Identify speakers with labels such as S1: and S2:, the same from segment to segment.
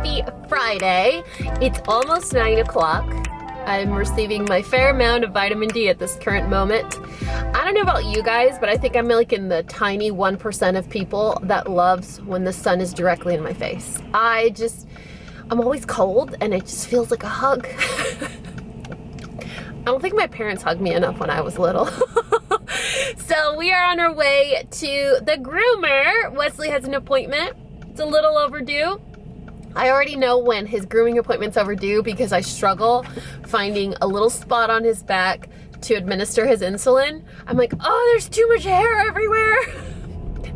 S1: Happy Friday. It's almost 9 o'clock. I'm receiving my fair amount of vitamin D at this current moment. I don't know about you guys, but I think I'm like in the tiny 1% of people that loves when the sun is directly in my face. I'm always cold and it just feels like a hug. I don't think my parents hugged me enough when I was little. So we are on our way to the groomer. Wesley has an appointment. It's a little overdue. I already know when his grooming appointment's overdue because I struggle finding a little spot on his back to administer his insulin. I'm like, oh, there's too much hair everywhere.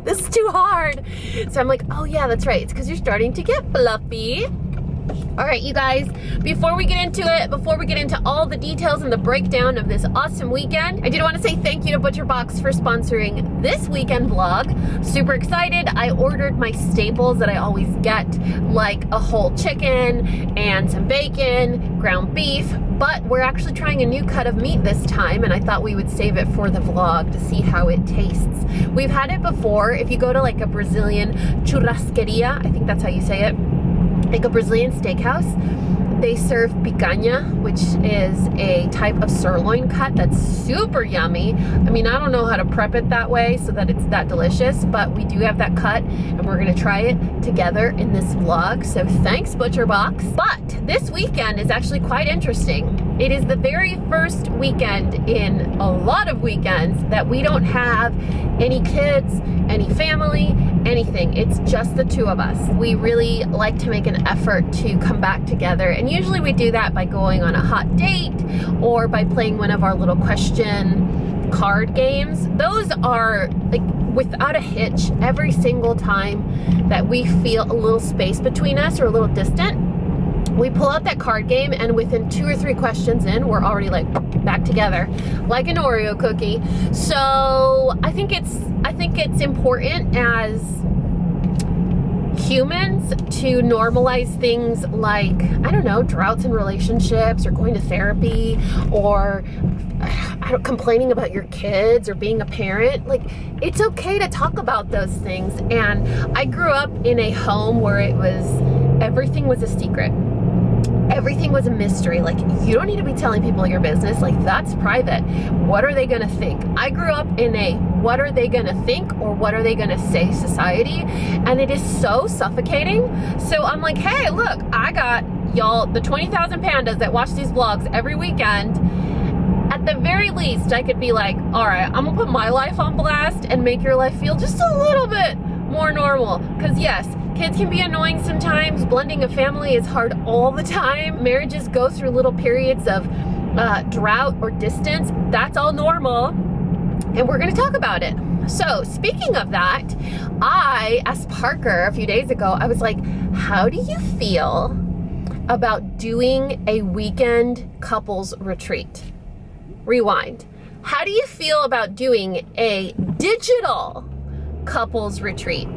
S1: This is too hard. So I'm like, oh yeah, that's right. It's because you're starting to get fluffy. All right, you guys, before we get into it, before we get into all the details and the breakdown of this awesome weekend, I did want to say thank you to ButcherBox for sponsoring this weekend vlog. Super excited. I ordered my staples that I always get, like a whole chicken and some bacon, ground beef, but we're actually trying a new cut of meat this time, and I thought we would save it for the vlog to see how it tastes. We've had it before. If you go to like a Brazilian churrasqueria, I think that's how you say it, like a Brazilian steakhouse, they serve picanha, which is a type of sirloin cut that's super yummy. I mean, I don't know how to prep it that way so that it's that delicious, but we do have that cut and we're gonna try it together in this vlog. So thanks, ButcherBox. But this weekend is actually quite interesting. It is the very first weekend in a lot of weekends that we don't have any kids, any family, anything. It's just the two of us. We really like to make an effort to come back together, and usually we do that by going on a hot date or by playing one of our little question card games. Those are like without a hitch every single time that we feel a little space between us or a little distant. We pull out that card game, and within 2 or 3 questions in, we're already like back together, like an Oreo cookie. So I think it's important as humans to normalize things like, I don't know, droughts in relationships or going to therapy or complaining about your kids or being a parent. Like, it's okay to talk about those things. And I grew up in a home where everything was a secret. Everything was a mystery. Like, you don't need to be telling people your business. Like, that's private. What are they gonna think? I grew up in a what are they gonna think or what are they gonna say society, and it is so suffocating. So I'm like, hey, look, I got y'all, the 20,000 pandas that watch these vlogs every weekend. At the very least, I could be like, all right, I'm gonna put my life on blast and make your life feel just a little bit more normal. Because yes, kids can be annoying sometimes. Blending a family is hard all the time. Marriages go through little periods of drought or distance. That's all normal, and we're gonna talk about it. So speaking of that, I asked Parker a few days ago, I was like, how do you feel about doing a weekend couples retreat? Rewind. How do you feel about doing a digital couples retreat?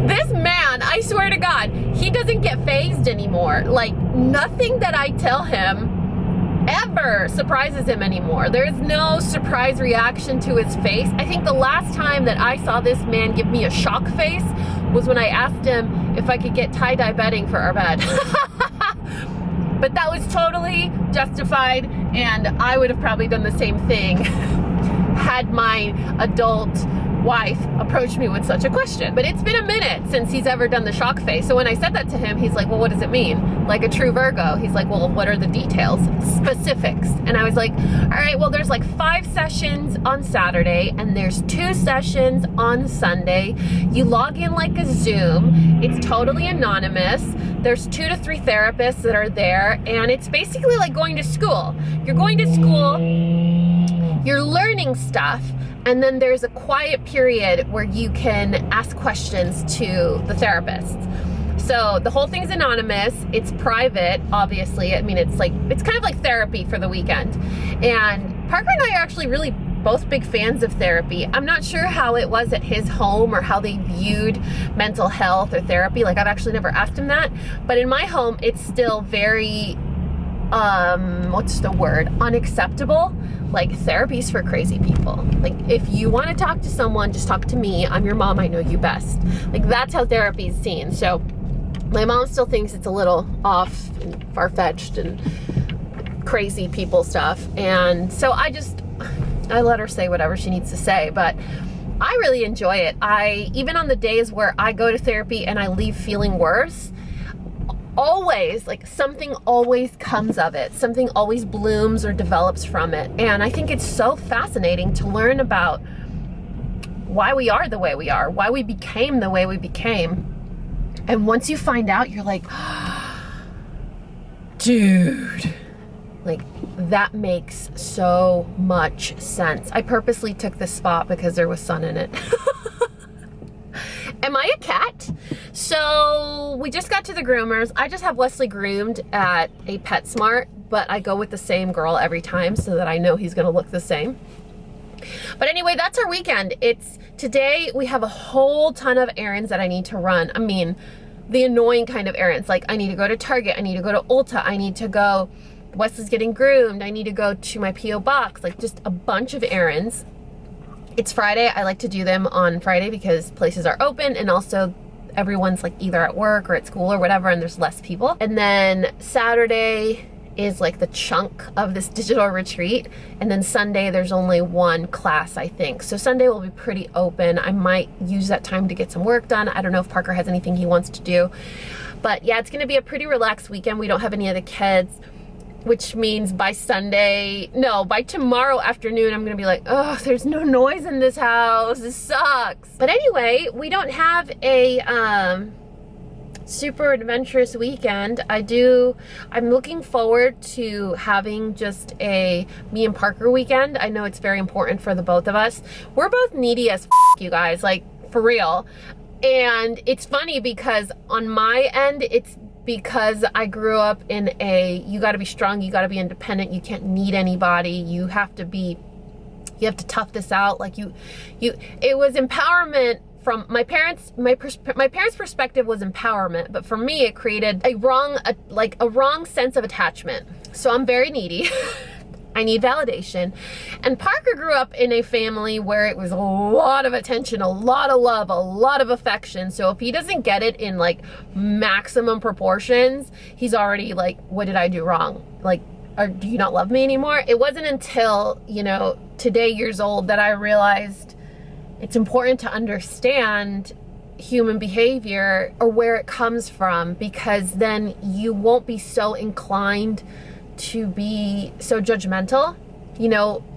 S1: This man, I swear to God, he doesn't get fazed anymore. Like, nothing that I tell him ever surprises him anymore. There's no surprise reaction to his face. I think the last time that I saw this man give me a shock face was when I asked him if I could get tie-dye bedding for our bed. But that was totally justified, and I would have probably done the same thing had my adult wife approached me with such a question. But it's been a minute since he's ever done the shock face. So when I said that to him, he's like, well, what does it mean? Like a true Virgo. He's like, well, what are the details? Specifics. And I was like, all right, well, there's like 5 sessions on Saturday and there's 2 sessions on Sunday. You log in like a Zoom. It's totally anonymous. There's 2 to 3 therapists that are there, and it's basically like going to school. You're going to school, you're learning stuff, and then there's a quiet period where you can ask questions to the therapist. So the whole thing's anonymous, it's private, obviously. I mean, it's kind of like therapy for the weekend. And Parker and I are actually really both big fans of therapy. I'm not sure how it was at his home or how they viewed mental health or therapy. Like, I've actually never asked him that. But in my home, it's still very what's the word? Unacceptable. Like, therapy's for crazy people. Like, if you want to talk to someone, just talk to me. I'm your mom. I know you best. Like, that's how therapy is seen. So my mom still thinks it's a little off and far-fetched and crazy people stuff. And so I let her say whatever she needs to say, but I really enjoy it. Even on the days where I go to therapy and I leave feeling worse, always, like, something always comes of it. Something always blooms or develops from it. And I think it's so fascinating to learn about why we are the way we are, why we became the way we became. And once you find out, you're like, dude, like, that makes so much sense. I purposely took this spot because there was sun in it. Am I a cat? So we just got to the groomers. I just have Wesley groomed at a PetSmart, but I go with the same girl every time so that I know he's gonna look the same. But anyway, that's our weekend. Today we have a whole ton of errands that I need to run. I mean, the annoying kind of errands. Like, I need to go to Target, I need to go to Ulta, I need to go, Wesley's getting groomed, I need to go to my P.O. box, like just a bunch of errands. It's Friday. I like to do them on Friday because places are open and also everyone's like either at work or at school or whatever, and there's less people. And then Saturday is like the chunk of this digital retreat. And then Sunday, there's only one class, I think. So Sunday will be pretty open. I might use that time to get some work done. I don't know if Parker has anything he wants to do. But yeah, it's gonna be a pretty relaxed weekend. We don't have any of the kids, which means by tomorrow afternoon, I'm gonna be like, oh, there's no noise in this house, this sucks. But anyway, we don't have a super adventurous weekend. I'm looking forward to having just a me and Parker weekend. I know it's very important for the both of us. We're both needy as you guys, like, for real. And it's funny because on my end, it's because I grew up in you gotta be strong, you gotta be independent, you can't need anybody, you have to tough this out. Like, it was empowerment from my parents. My parents' perspective was empowerment, but for me, it created a wrong sense of attachment. So I'm very needy. I need validation. And Parker grew up in a family where it was a lot of attention, a lot of love, a lot of affection. So if he doesn't get it in like maximum proportions, he's already like, what did I do wrong? Like, do you not love me anymore? It wasn't until, today years old that I realized it's important to understand human behavior or where it comes from, because then you won't be so inclined to be so judgmental.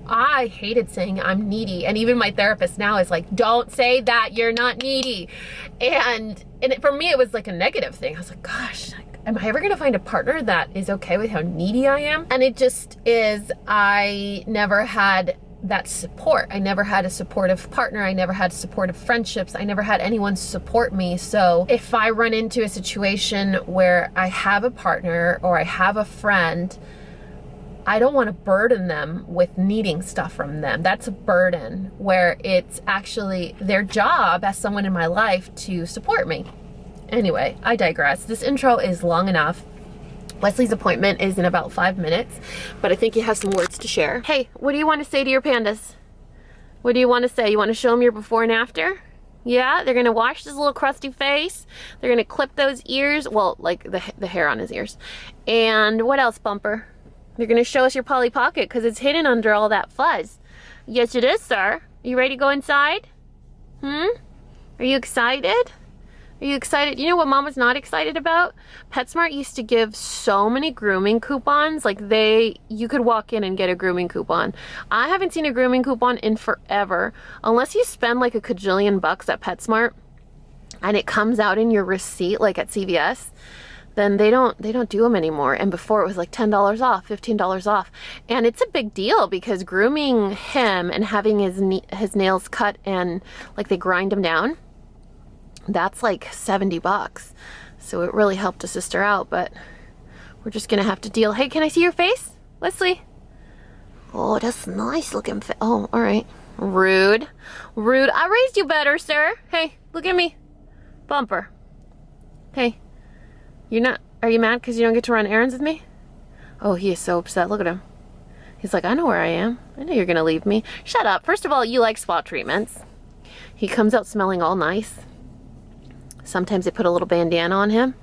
S1: I hated saying I'm needy, and even my therapist now is like, don't say that, you're not needy. And for me, it was like a negative thing. I was like, gosh, am I ever gonna find a partner that is okay with how needy I am? And it just is. I never had that support. I never had a supportive partner. I never had supportive friendships. I never had anyone support me. So if I run into a situation where I have a partner or I have a friend, I don't want to burden them with needing stuff from them. That's a burden, where it's actually their job as someone in my life to support me. Anyway, I digress. This intro is long enough. Wesley's appointment is in about 5 minutes, but I think he has some words to share. Hey, what do you want to say to your pandas? What do you want to say? You want to show them your before and after? Yeah, they're gonna wash this little crusty face. They're gonna clip those ears. Well, like the hair on his ears. And what else, Bumper? They're gonna show us your Polly Pocket because it's hidden under all that fuzz. Yes, it is, sir. You ready to go inside? Are you excited? Are you excited? You know what Mama's not excited about? PetSmart used to give so many grooming coupons. Like, you could walk in and get a grooming coupon. I haven't seen a grooming coupon in forever. Unless you spend like a cajillion bucks at PetSmart and it comes out in your receipt, like at CVS, then they don't do them anymore. And before, it was like $10 off, $15 off. And it's a big deal because grooming him and having his nails cut and like they grind him down, that's like 70 bucks. So it really helped a sister out, but we're just gonna have to deal. Hey, can I see your face, Wesley? Oh, that's nice looking face. Oh, all right. Rude. I raised you better, sir. Hey, look at me. Bumper. Hey, are you mad because you don't get to run errands with me? Oh, he is so upset. Look at him. He's like, I know where I am. I know you're gonna leave me. Shut up. First of all, you like spa treatments. He comes out smelling all nice. Sometimes they put a little bandana on him.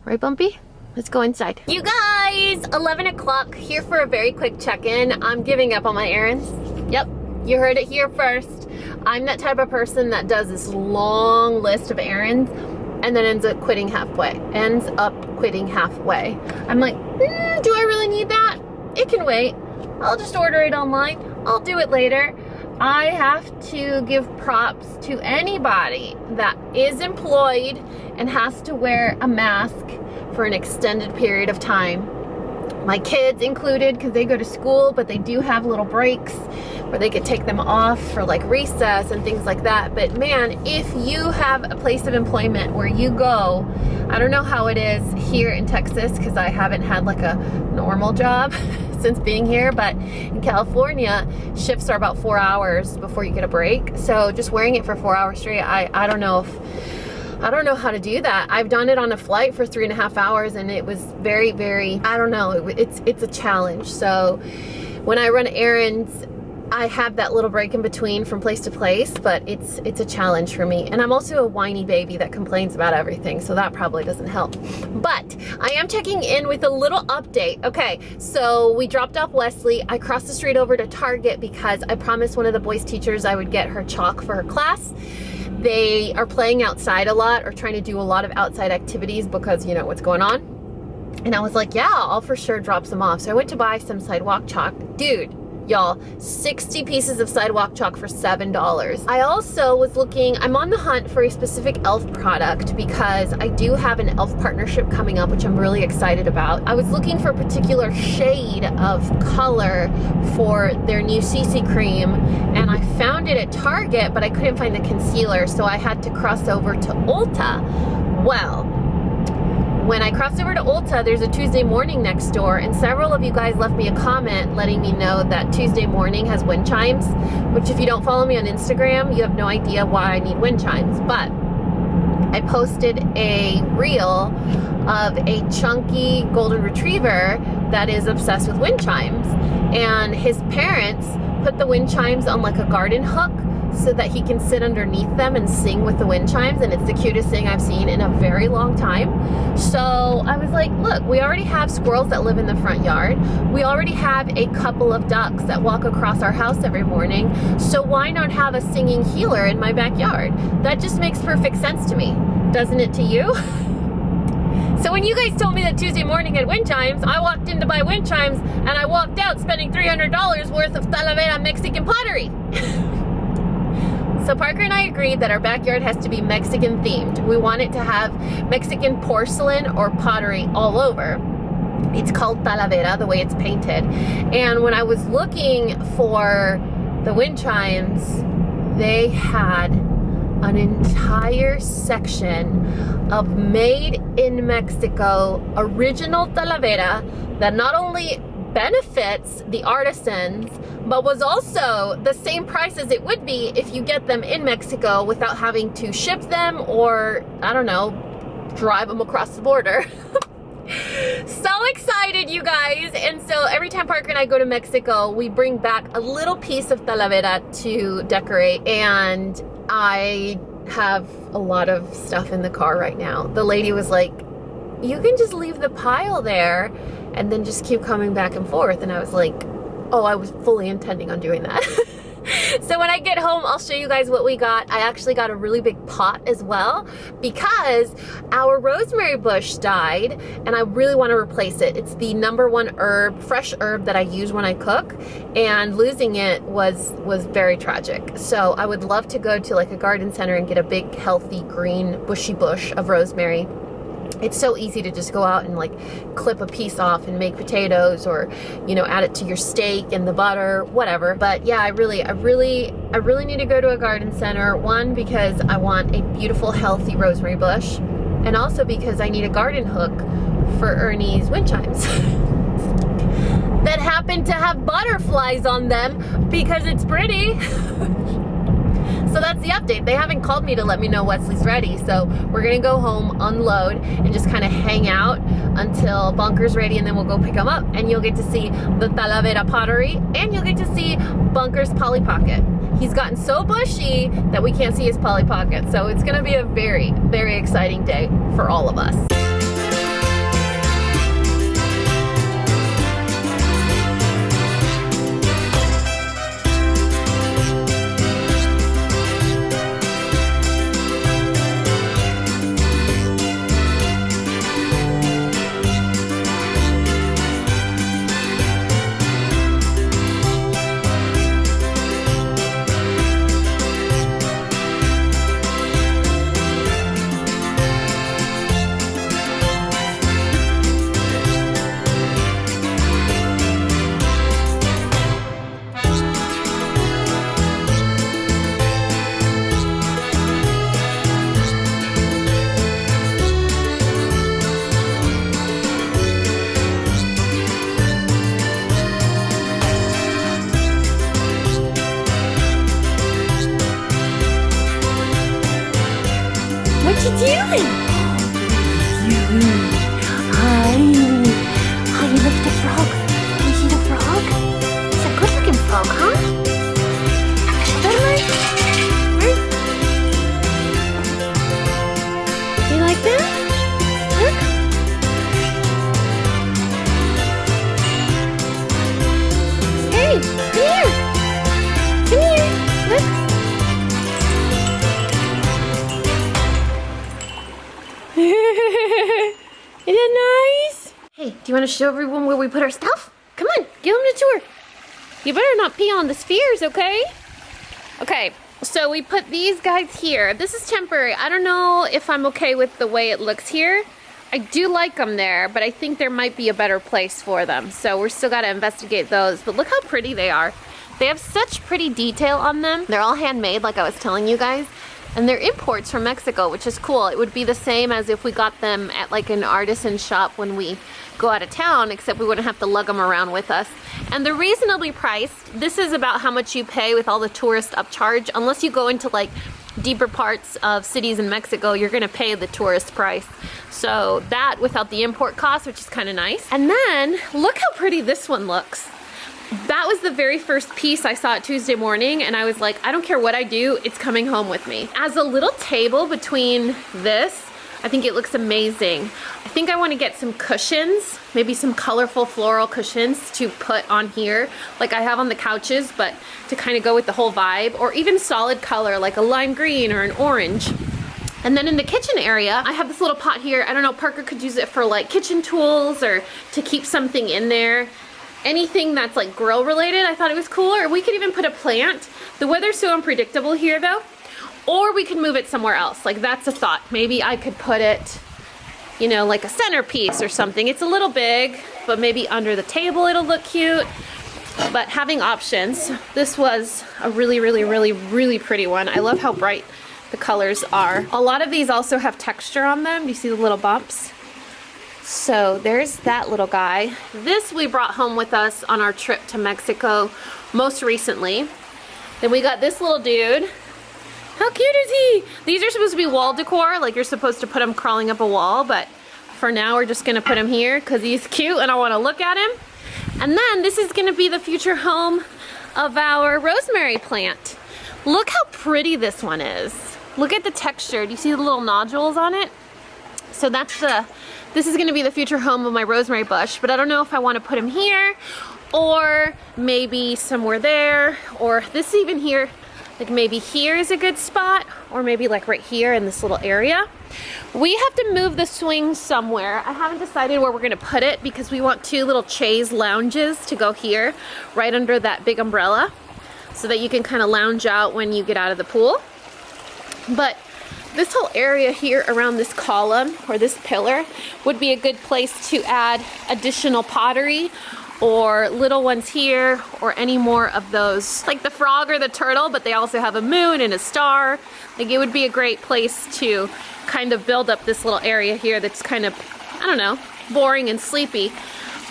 S1: Right, Bumpy? Let's go inside. You guys, 11 o'clock, here for a very quick check-in. I'm giving up on my errands. Yep, you heard it here first. I'm that type of person that does this long list of errands and then ends up quitting halfway. I'm like, do I really need that? It can wait. I'll just order it online. I'll do it later. I have to give props to anybody that is employed and has to wear a mask for an extended period of time. My kids included, because they go to school, but they do have little breaks where they could take them off for like recess and things like that. But man, if you have a place of employment where you go, I don't know how it is here in Texas, because I haven't had like a normal job since being here, but in California, shifts are about 4 hours before you get a break. So just wearing it for 4 hours straight, I don't know how to do that. I've done it on a flight for 3.5 hours, and it was very, very, I don't know, it's a challenge. So when I run errands, I have that little break in between from place to place, but it's a challenge for me. And I'm also a whiny baby that complains about everything, so that probably doesn't help. But I am checking in with a little update. Okay, so we dropped off Wesley. I crossed the street over to Target because I promised one of the boys' teachers I would get her chalk for her class. They are playing outside a lot, or trying to do a lot of outside activities because you know what's going on. And I was like, yeah, I'll for sure drop some off. So I went to buy some sidewalk chalk. Dude, y'all, 60 pieces of sidewalk chalk for $7. I also was looking, I'm on the hunt for a specific e.l.f. product because I do have an e.l.f. partnership coming up, which I'm really excited about. I was looking for a particular shade of color for their new CC cream, and I found it at Target, but I couldn't find the concealer, so I had to cross over to Ulta. Well, when I crossed over to Ulta, there's a Tuesday morning next door, and several of you guys left me a comment letting me know that Tuesday morning has wind chimes, which if you don't follow me on Instagram, you have no idea why I need wind chimes. But I posted a reel of a chunky golden retriever that is obsessed with wind chimes, and his parents put the wind chimes on like a garden hook so that he can sit underneath them and sing with the wind chimes, and it's the cutest thing I've seen in a very long time. So I was like, look, we already have squirrels that live in the front yard. We already have a couple of ducks that walk across our house every morning. So why not have a singing healer in my backyard? That just makes perfect sense to me. Doesn't it to you? So when you guys told me that Tuesday morning had wind chimes, I walked in to buy wind chimes, and I walked out spending $300 worth of Talavera Mexican pottery. So Parker and I agreed that our backyard has to be Mexican themed. We want it to have Mexican porcelain or pottery all over. It's called Talavera, the way it's painted. And when I was looking for the wind chimes, they had an entire section of made in Mexico original Talavera that not only benefits the artisans, but was also the same price as it would be if you get them in Mexico without having to ship them or, I don't know, drive them across the border. So excited, you guys. And so every time Parker and I go to Mexico, we bring back a little piece of Talavera to decorate, and I have a lot of stuff in the car right now. The lady was like, you can just leave the pile there and then just keep coming back and forth. And I was like, oh, I was fully intending on doing that. So when I get home, I'll show you guys what we got. I actually got a really big pot as well because our rosemary bush died and I really want to replace it. It's the #1 herb, fresh herb that I use when I cook, and losing it was very tragic. So I would love to go to like a garden center and get a big healthy green bushy bush of rosemary. It's so easy to just go out and like clip a piece off and make potatoes, or, you know, add it to your steak and the butter, whatever. But yeah, I really need to go to a garden center. One, because I want a beautiful, healthy rosemary bush, and also because I need a garden hook for Ernie's wind chimes that happen to have butterflies on them because it's pretty. So that's the update. They haven't called me to let me know Wesley's ready, so we're gonna go home, unload, and just kind of hang out until Bunker's ready, and then we'll go pick him up, and you'll get to see the Talavera pottery, and you'll get to see Bunker's Polly Pocket. He's gotten so bushy that we can't see his Polly Pocket, so it's gonna be a very, very exciting day for all of us. What you doing? Hi. Hi, you look at the frog. Can you see the frog? It's a good looking frog, huh? You like that? Look. Hey, come here. Come here. Look. Isn't it nice? Hey, do you want to show everyone where we put our stuff? Come on, give them a tour. You better not pee on the spheres, okay? Okay, so we put these guys here. This is temporary. I don't know if I'm okay with the way it looks here. I do like them there, but I think there might be a better place for them. So we're still got to investigate those. But look how pretty they are. They have such pretty detail on them. They're all handmade, like I was telling you guys. And they're imports from Mexico, which is cool. It would be the same as if we got them at like an artisan shop when we go out of town, except we wouldn't have to lug them around with us. And they're reasonably priced. This is about how much you pay with all the tourist upcharge. Unless you go into like deeper parts of cities in Mexico, you're gonna pay the tourist price. So that without the import cost, which is kind of nice. And then look how pretty this one looks. That was the very first piece I saw it Tuesday morning, and I was like, I don't care what I do, it's coming home with me. As a little table between this, I think it looks amazing. I think I want to get some cushions, maybe some colorful floral cushions to put on here, like I have on the couches, but to kind of go with the whole vibe, or even solid color, like a lime green or an orange. And then in the kitchen area, I have this little pot here. I don't know, Parker could use it for like kitchen tools or to keep something in there. Anything that's like grill related, I thought it was cool. Or we could even put a plant. The weather's so unpredictable here though. Or we could move it somewhere else. Like that's a thought. Maybe I could put it, you know, like a centerpiece or something. It's a little big, but maybe under the table it'll look cute. But having options, this was a really, really, really, really pretty one. I love how bright the colors are. A lot of these also have texture on them. Do you see the little bumps? So there's that little guy. This we brought home with us on our trip to Mexico most recently. Then we got this little dude. How cute is he? These are supposed to be wall decor, like you're supposed to put him crawling up a wall, but for now we're just gonna put him here because he's cute and I wanna look at him. And then this is gonna be the future home of our rosemary plant. Look how pretty this one is. Look at the texture. Do you see the little nodules on it? So this is gonna be the future home of my rosemary bush, but I don't know if I wanna put him here or maybe somewhere there, or this even here, like maybe here is a good spot, or maybe like right here in this little area. We have to move the swing somewhere. I haven't decided where we're gonna put it because we want two little chaise lounges to go here, right under that big umbrella, so that you can kind of lounge out when you get out of the pool. But this whole area here around this column or this pillar would be a good place to add additional pottery or little ones here or any more of those, like the frog or the turtle, but they also have a moon and a star. Like it would be a great place to kind of build up this little area here that's kind of, I don't know, boring and sleepy.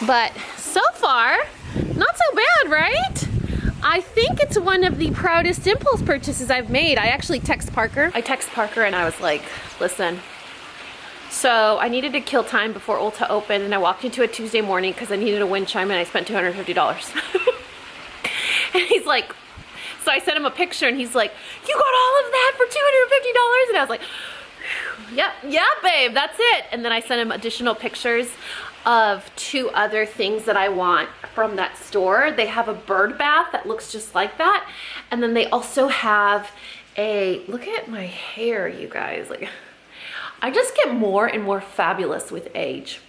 S1: But so far, not so bad, right? I think it's one of the proudest impulse purchases I've made. I actually text Parker. I text Parker and I was like, listen, so I needed to kill time before Ulta opened, and I walked into a Tuesday morning because I needed a wind chime and I spent $250. And he's like, so I sent him a picture and he's like, you got all of that for $250? And I was like, yeah, babe, that's it. And then I sent him additional pictures of 2 other things that I want from that store. They have a bird bath that looks just like that. And then they also have a, look at my hair, you guys. Like, I just get more and more fabulous with age.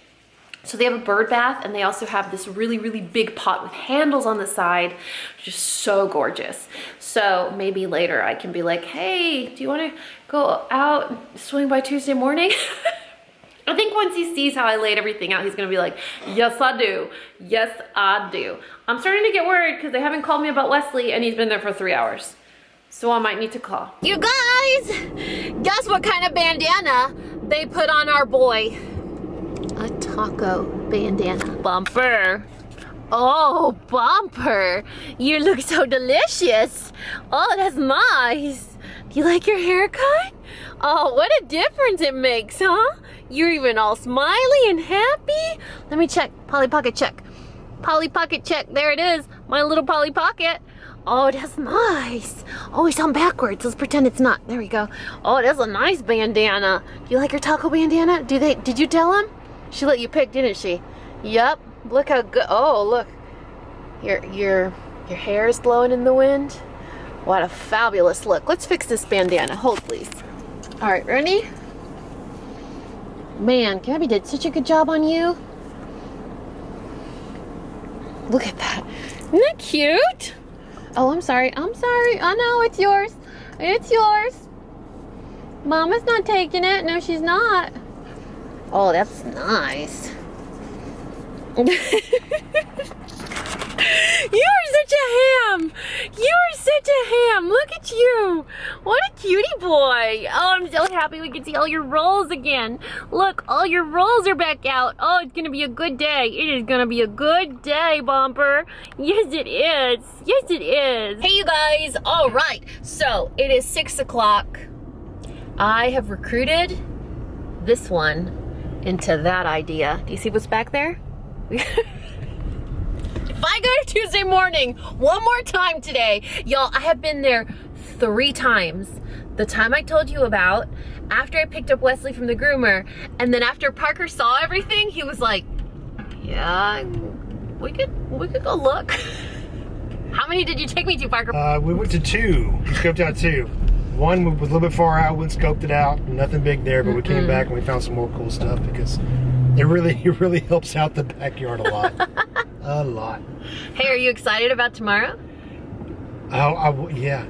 S1: So they have a bird bath, and they also have this really, really big pot with handles on the side, just so gorgeous. So maybe later I can be like, hey, do you want to go out, swing by Tuesday morning? I think once he sees how I laid everything out, he's gonna be like, yes, I do. Yes, I do. I'm starting to get worried because they haven't called me about Wesley, and he's been there for 3 hours. So I might need to call. You guys, guess what kind of bandana they put on our boy? A taco bandana. Bumper. Oh, Bumper. You look so delicious. Oh, that's nice. Do you like your haircut? Oh, what a difference it makes, huh? You're even all smiley and happy. Let me check. Polly Pocket check. Polly Pocket check. There it is. My little Polly Pocket. Oh, that's nice. Oh, it's on backwards. Let's pretend it's not. There we go. Oh, that's a nice bandana. Do you like your taco bandana? Did you tell him? She let you pick, didn't she? Yep. Look how good. Oh, look. Your hair is blowing in the wind. What a fabulous look. Let's fix this bandana. Hold, please. All right, ready? Man, Gabby did such a good job on you. Look at that. Isn't that cute? Oh, I'm sorry. I'm sorry. I know, it's yours. It's yours. Mama's not taking it. No, she's not. Oh, that's nice. You are such a ham. You are such a ham. Look at you. What a cutie boy. Oh, I'm so happy we can see all your rolls again. Look, all your rolls are back out. Oh, it's going to be a good day. It is going to be a good day, Bumper. Yes, it is. Yes, it is. Hey, you guys. All right. So it is 6 o'clock. I have recruited this one into that idea. Do you see what's back there? If I go to Tuesday morning one more time today, y'all, I have been there 3 times. The time I told you about, after I picked up Wesley from the groomer, and then after Parker saw everything, he was like, yeah, we could go look. How many did you take me to, Parker?
S2: We went to 2. We scoped out 2. One was a little bit far out, went scoped it out, nothing big there, but we came back and we found some more cool stuff because it really helps out the backyard a lot. A lot.
S1: Hey, are you excited about tomorrow?
S2: Yeah.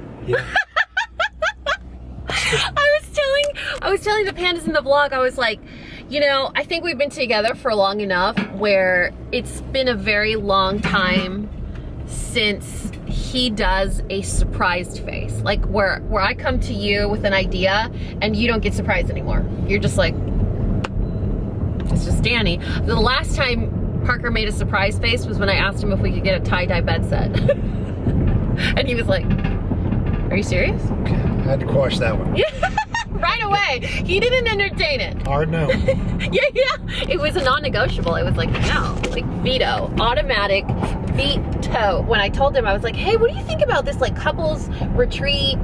S1: I was telling the pandas in the vlog, I was like, you know, I think we've been together for long enough where it's been a very long time since he does a surprised face. Like where I come to you with an idea and you don't get surprised anymore. You're just like, it's just Danny. The last time Parker made a surprise face was when I asked him if we could get a tie-dye bed set. And he was like, are you serious?
S2: Okay, I had to quash that one.
S1: Right away. He didn't entertain it.
S2: Hard no.
S1: Yeah. It was a non-negotiable. It was like, no, like veto, automatic veto. When I told him, I was like, hey, what do you think about this like couples retreat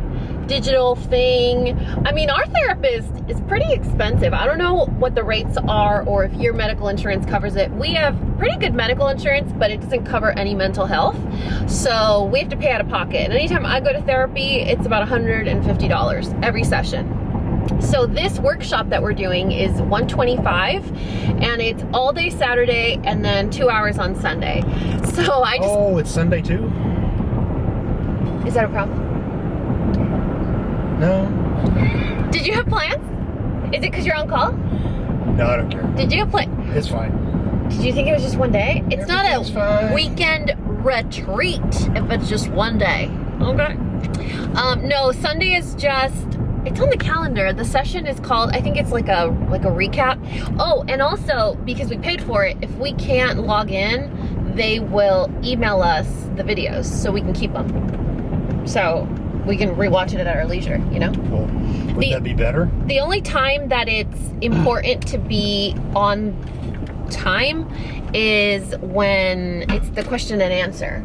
S1: digital thing? I mean, our therapist is pretty expensive. I don't know what the rates are or if your medical insurance covers it. We have pretty good medical insurance, but it doesn't cover any mental health. So we have to pay out of pocket. And anytime I go to therapy, it's about $150 every session. So this workshop that we're doing is $125 and it's all day Saturday and then 2 hours on Sunday. So I just...
S2: Oh, it's Sunday too?
S1: Is that a problem?
S2: No.
S1: Did you have plans? Is it because you're on call?
S2: No, I don't care.
S1: Did you have plans?
S2: It's fine.
S1: Did you think it was just one day? It's not a weekend retreat if it's just one day. Okay. No, Sunday is just... It's on the calendar. The session is called, I think it's like a recap. Oh, and also, because we paid for it, if we can't log in, they will email us the videos so we can keep them. So we can rewatch it at our leisure, you know?
S2: Cool. Would that be better?
S1: The only time that it's important to be on time is when it's the question and answer.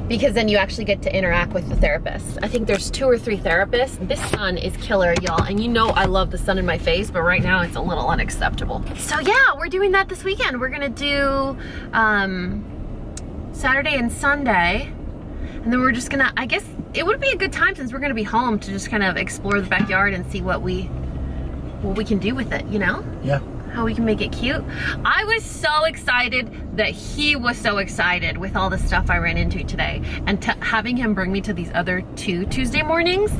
S1: Because then you actually get to interact with the therapist. I think there's 2 or 3 therapists. This sun is killer, y'all. And you know I love the sun in my face, but right now it's a little unacceptable. So yeah, we're doing that this weekend. We're gonna do Saturday and Sunday. And then we're just gonna, I guess it would be a good time since we're gonna be home to just kind of explore the backyard and see what we can do with it, you know?
S2: Yeah.
S1: How we can make it cute. I was so excited that he was so excited with all the stuff I ran into today, and having him bring me to these other 2 Tuesday mornings.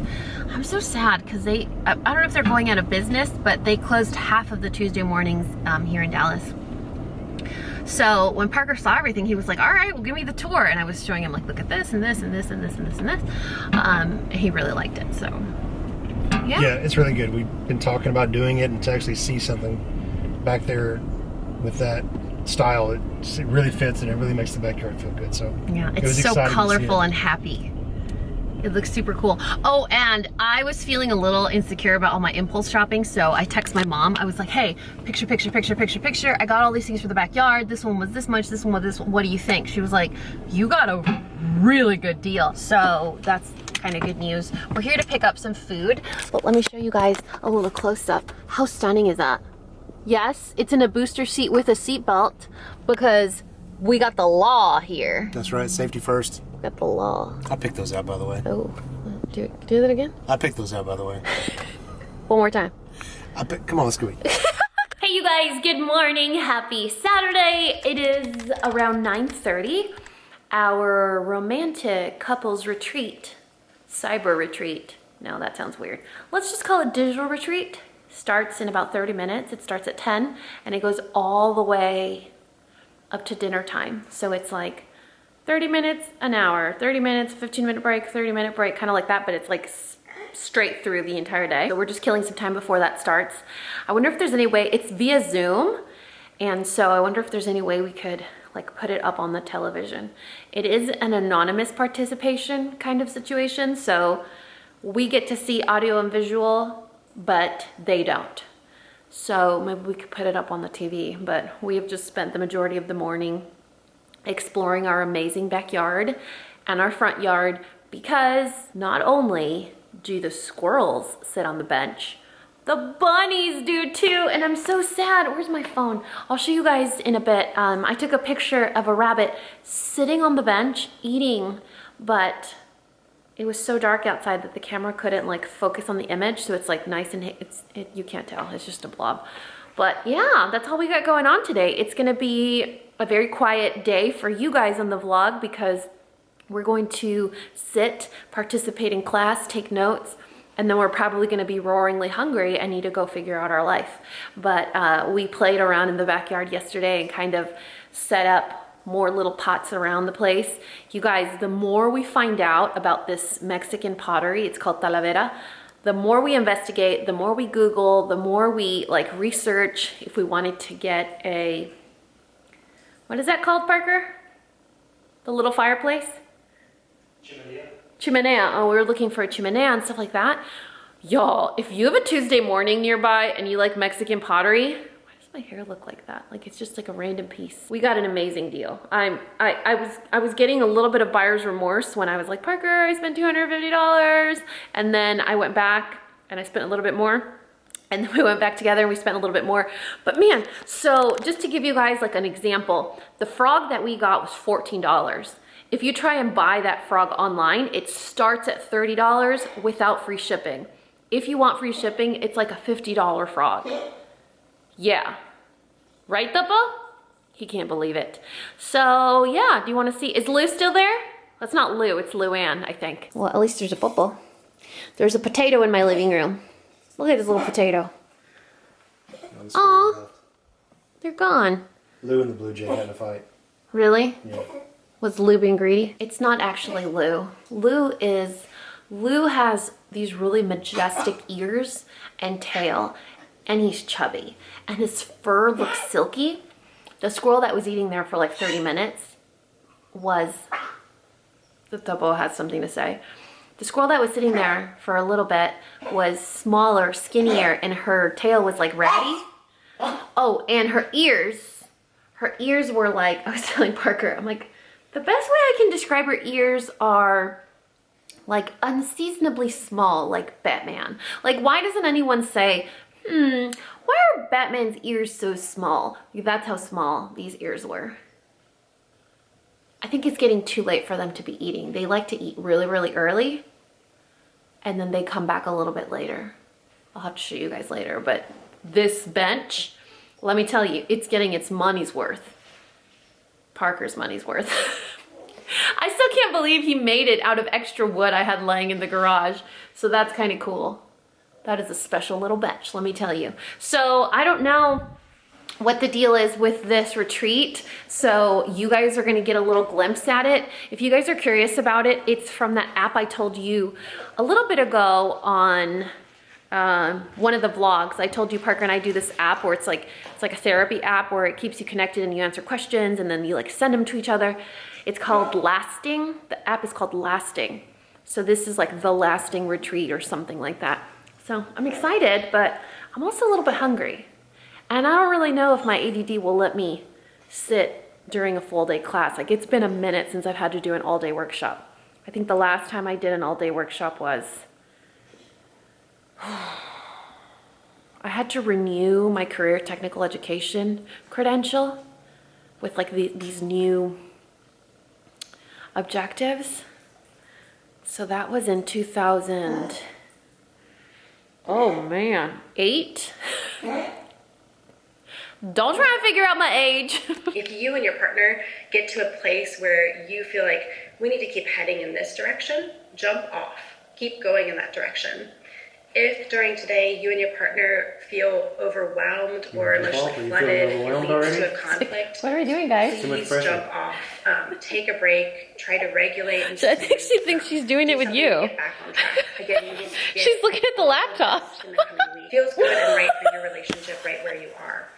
S1: I'm so sad because I don't know if they're going out of business, but they closed half of the Tuesday mornings here in Dallas. So when Parker saw everything, he was like, all right, well, give me the tour. And I was showing him like, look at this and this and this and this and this and this. And he really liked it, so yeah.
S2: Yeah, it's really good. We've been talking about doing it, and to actually see something back there with that style, it really fits and it really makes the backyard feel good. So
S1: yeah, it's so colorful and happy. It looks super cool. Oh, and I was feeling a little insecure about all my impulse shopping, so I text my mom. I was like, hey, picture, picture, picture, picture, picture. I got all these things for the backyard. This one was this much, this one was this. What do you think? She was like, you got a really good deal. So that's kind of good news. We're here to pick up some food, but let me show you guys a little close up. How stunning is that? Yes, it's in a booster seat with a seat belt because we got the law here.
S2: That's right, safety first.
S1: We got the law.
S2: I picked those out, by the way.
S1: Oh, do that again?
S2: I picked those out, by the way.
S1: One more time.
S2: Come on, let's go.
S1: Hey you guys, good morning. Happy Saturday. It is around 9:30. Our romantic couples retreat, cyber retreat. No, that sounds weird. Let's just call it digital retreat. Starts in about 30 minutes. It starts at 10 and it goes all the way up to dinner time. So it's like 30 minutes, an hour, 30 minutes, 15-minute break, 30-minute break, kind of like that, but it's like straight through the entire day. So we're just killing some time before that starts. I wonder if there's any way, it's via Zoom, and so I wonder if there's any way we could like put it up on the television. It is an anonymous participation kind of situation, so we get to see audio and visual, but they don't. So maybe we could put it up on the TV, but we have just spent the majority of the morning exploring our amazing backyard and our front yard, because not only do the squirrels sit on the bench, the bunnies do too, and I'm so sad. Where's my phone? I'll show you guys in a bit. I took a picture of a rabbit sitting on the bench eating, but it was so dark outside that the camera couldn't like focus on the image, so it's like nice and you can't tell, it's just a blob. But yeah, that's all we got going on today. It's gonna be a very quiet day for you guys on the vlog because we're going to sit, participate in class, take notes, and then we're probably gonna be roaringly hungry and need to go figure out our life. But we played around in the backyard yesterday and kind of set up more little pots around the place. You guys, the more we find out about this Mexican pottery, it's called talavera, the more we investigate, the more we Google, the more we like research if we wanted to get a, what is that called, Parker? The little fireplace? Chimenea. Chimenea. Oh, we were looking for a chimenea and stuff like that. Y'all, if you have a Tuesday morning nearby and you like Mexican pottery, my hair look like that? Like it's just like a random piece. We got an amazing deal. I was getting a little bit of buyer's remorse when I was like, Parker, I spent $250, and then I went back and I spent a little bit more, and then we went back together and we spent a little bit more. But man, so just to give you guys like an example, the frog that we got was $14. If you try and buy that frog online, it starts at $30 without free shipping. If you want free shipping, it's like a $50 frog. Yeah. Right, Duppo? He can't believe it. So, yeah, do you want to see? Is Lou still there? That's not Lou, it's Luann, I think. Well, at least there's a Bubble. There's a potato in my living room. Look at this little potato. Aw, they're gone.
S2: Lou and the blue jay had a fight.
S1: Really?
S2: Yeah.
S1: Was Lou being greedy? It's not actually Lou. Lou has these really majestic ears and tail, and he's chubby, and his fur looks silky. The squirrel that was eating there for like 30 minutes was, the topo has something to say. The squirrel that was sitting there for a little bit was smaller, skinnier, and her tail was like ratty. Oh, and her ears were like, I was telling Parker, I'm like, the best way I can describe her ears are like unseasonably small, like Batman. Like, why doesn't anyone say, why are Batman's ears so small? That's how small these ears were. I think it's getting too late for them to be eating. They like to eat really, really early, and then they come back a little bit later. I'll have to show you guys later, but this bench, let me tell you, it's getting its money's worth. Parker's money's worth. I still can't believe he made it out of extra wood I had laying in the garage, so that's kind of cool. That is a special little bench, let me tell you. So I don't know what the deal is with this retreat, so you guys are gonna get a little glimpse at it. If you guys are curious about it, it's from that app I told you a little bit ago on one of the vlogs. I told you Parker and I do this app where it's like a therapy app where it keeps you connected and you answer questions and then you like send them to each other. It's called Lasting. The app is called Lasting. So this is like the Lasting Retreat or something like that. So I'm excited, but I'm also a little bit hungry. And I don't really know if my ADD will let me sit during a full day class. Like, it's been a minute since I've had to do an all day workshop. I think the last time I did an all day workshop was, I had to renew my career technical education credential with like these new objectives. So that was in 2000, oh man, 8? Don't try to figure out my age.
S3: If you and your partner get to a place where you feel like we need to keep heading in this direction, jump off. Keep going in that direction. If during today you and your partner feel overwhelmed or emotionally flooded, it leads to a conflict,
S1: what are we doing, guys?
S3: please jump off. Take a break. Try to regulate. And
S1: So I think she thinks she's doing it with you.
S3: Get back on track. Again, you need to get
S1: She's looking at the laptop.
S3: in the coming week. Feels good and right for your relationship right where you are.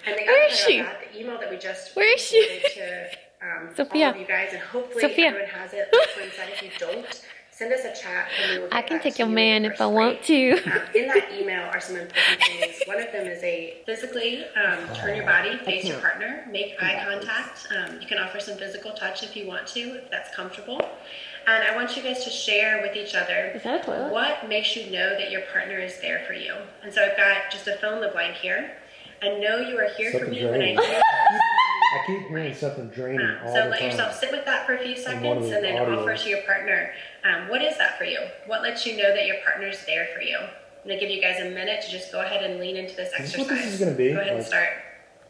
S3: And the
S1: Where
S3: other
S1: is
S3: part
S1: she?
S3: of that, the email that we just
S1: Where is she?
S3: to
S1: Sophia.
S3: all of you guys, and hopefully
S1: Sophia.
S3: everyone has it. Like Quinn said, if you don't, send us a chat and we will
S1: I
S3: get
S1: can
S3: back
S1: take
S3: to
S1: your
S3: you
S1: man
S3: in the
S1: if I
S3: first
S1: want
S3: grade.
S1: to.
S3: In that email are some important things. One of them is a physically turn your body, face your partner, make eye contact. You can offer some physical touch if you want to, if that's comfortable. And I want you guys to share with each other
S1: Is that a toilet?
S3: what makes you know that your partner is there for you. And so I've got just a fill in the blank here. I know you are here for me when I do.
S2: I keep hearing something draining all
S3: So
S2: the
S3: let
S2: time.
S3: yourself sit with that for a few
S2: one of
S3: seconds
S2: the
S3: and then
S2: audios.
S3: offer to your partner. What is that for you? What lets you know that your partner's there for you? I'm gonna give you guys a minute to just go ahead and lean into this
S2: Is this
S3: exercise.
S2: what this is gonna be?
S3: Go ahead and
S2: Like-
S3: start.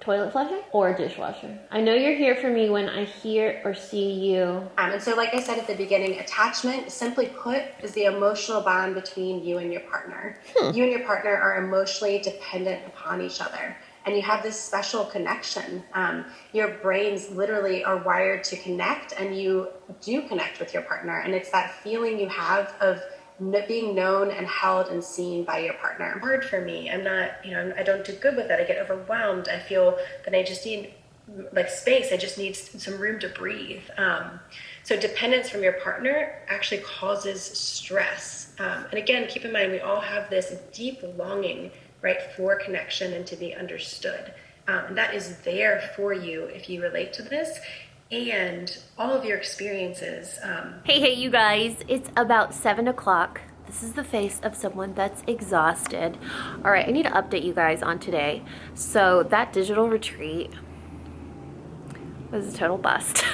S1: Toilet flusher or dishwasher? I know you're here for me when I hear or see you.
S3: And so like I said at the beginning, attachment, simply put, is the emotional bond between you and your partner. You and your partner are emotionally dependent upon each other. And you have this special connection. Your brains literally are wired to connect, and you do connect with your partner. And it's that feeling you have of being known and held and seen by your partner. Hard for me. I'm not, I don't do good with it. I get overwhelmed. I feel that I just need like space. I just need some room to breathe. So dependence from your partner actually causes stress. And again, keep in mind, we all have this deep longing, right, for connection and to be understood. And that is there for you if you relate to this. And all of your experiences.
S1: Hey, you guys, it's about 7 o'clock. This is the face of someone that's exhausted. All right, I need to update you guys on today. So that digital retreat was a total bust.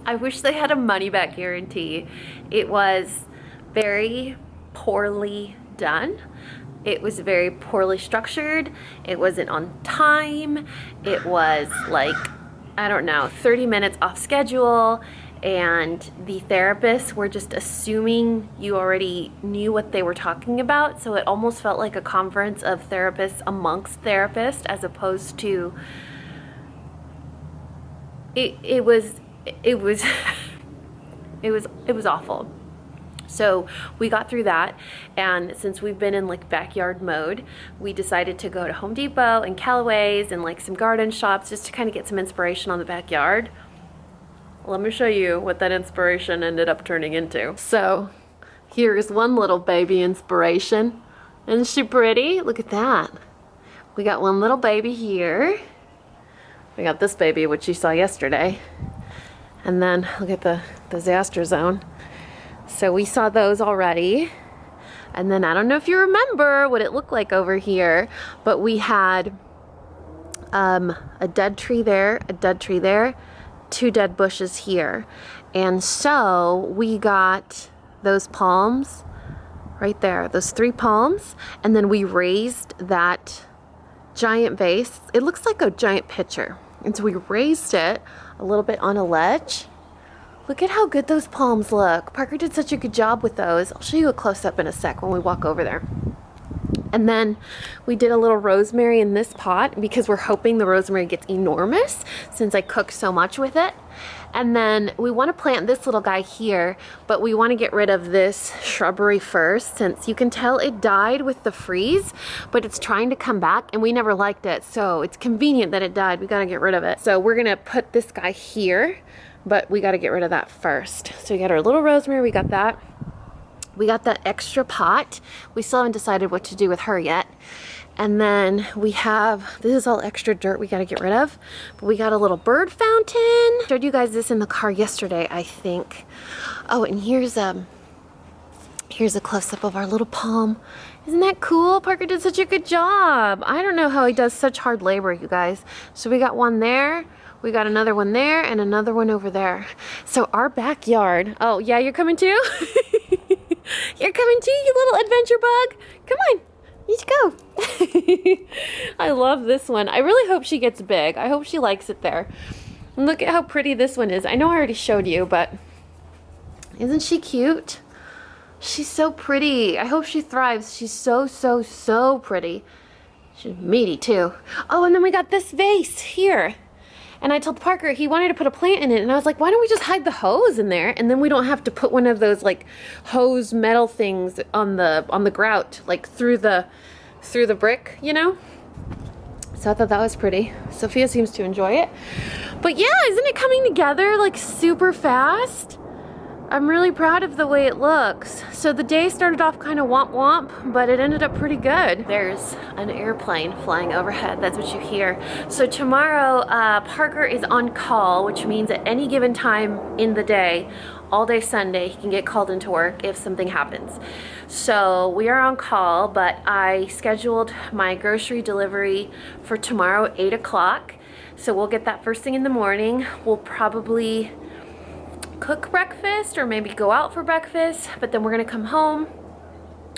S1: I wish they had a money back guarantee. It was very poorly done. It was very poorly structured. It wasn't on time. It was like, I don't know, 30 minutes off schedule, and the therapists were just assuming you already knew what they were talking about, so it almost felt like a conference of therapists amongst therapists as opposed to it was it was awful. So we got through that, and since we've been in like backyard mode, we decided to go to Home Depot and Callaway's and like some garden shops just to kind of get some inspiration on the backyard. Let me show you what that inspiration ended up turning into. So here's one little baby inspiration. Isn't she pretty? Look at that. We got one little baby here. We got this baby, which you saw yesterday. And then look at the disaster zone. So we saw those already. And then I don't know if you remember what it looked like over here, but we had a dead tree there, a dead tree there, 2 dead bushes here. And so we got those palms right there, those 3 palms, and then we raised that giant vase. It looks like a giant pitcher. And so we raised it a little bit on a ledge. Look at how good those palms look. Parker did such a good job with those. I'll show you a close-up in a sec when we walk over there. And then we did a little rosemary in this pot because we're hoping the rosemary gets enormous since I cooked so much with it. And then we want to plant this little guy here, but we want to get rid of this shrubbery first since you can tell it died with the freeze, but it's trying to come back and we never liked it. So it's convenient that it died. We got to get rid of it. So we're going to put this guy here, but we got to get rid of that first. So we got our little rosemary. We got that. We got that extra pot. We still haven't decided what to do with her yet. And then we have, this is all extra dirt we got to get rid of. But we got a little bird fountain. Showed you guys this in the car yesterday, I think. Oh, and here's a close-up of our little palm. Isn't that cool? Parker did such a good job. I don't know how he does such hard labor, you guys. So we got one there. We got another one there and another one over there. So our backyard. Oh, yeah, you're coming too? You're coming too, you little adventure bug. Come on. Let's go. I love this one. I really hope she gets big. I hope she likes it there. And look at how pretty this one is. I know I already showed you, but isn't she cute? She's so pretty. I hope she thrives. She's so, so, so pretty. She's meaty too. Oh, and then we got this vase here. And I told Parker he wanted to put a plant in it, and I was like, why don't we just hide the hose in there, and then we don't have to put one of those like hose metal things on the grout, like through the brick, you know? So I thought that was pretty. Sophia seems to enjoy it. But yeah, isn't it coming together like super fast? I'm really proud of the way it looks. So the day started off kind of womp womp, but it ended up pretty good. There's an airplane flying overhead. That's what you hear. So tomorrow, Parker is on call, which means at any given time in the day, all day Sunday, he can get called into work if something happens. So we are on call, but I scheduled my grocery delivery for tomorrow at 8 o'clock. So we'll get that first thing in the morning. We'll probably cook breakfast or maybe go out for breakfast, but then we're gonna come home.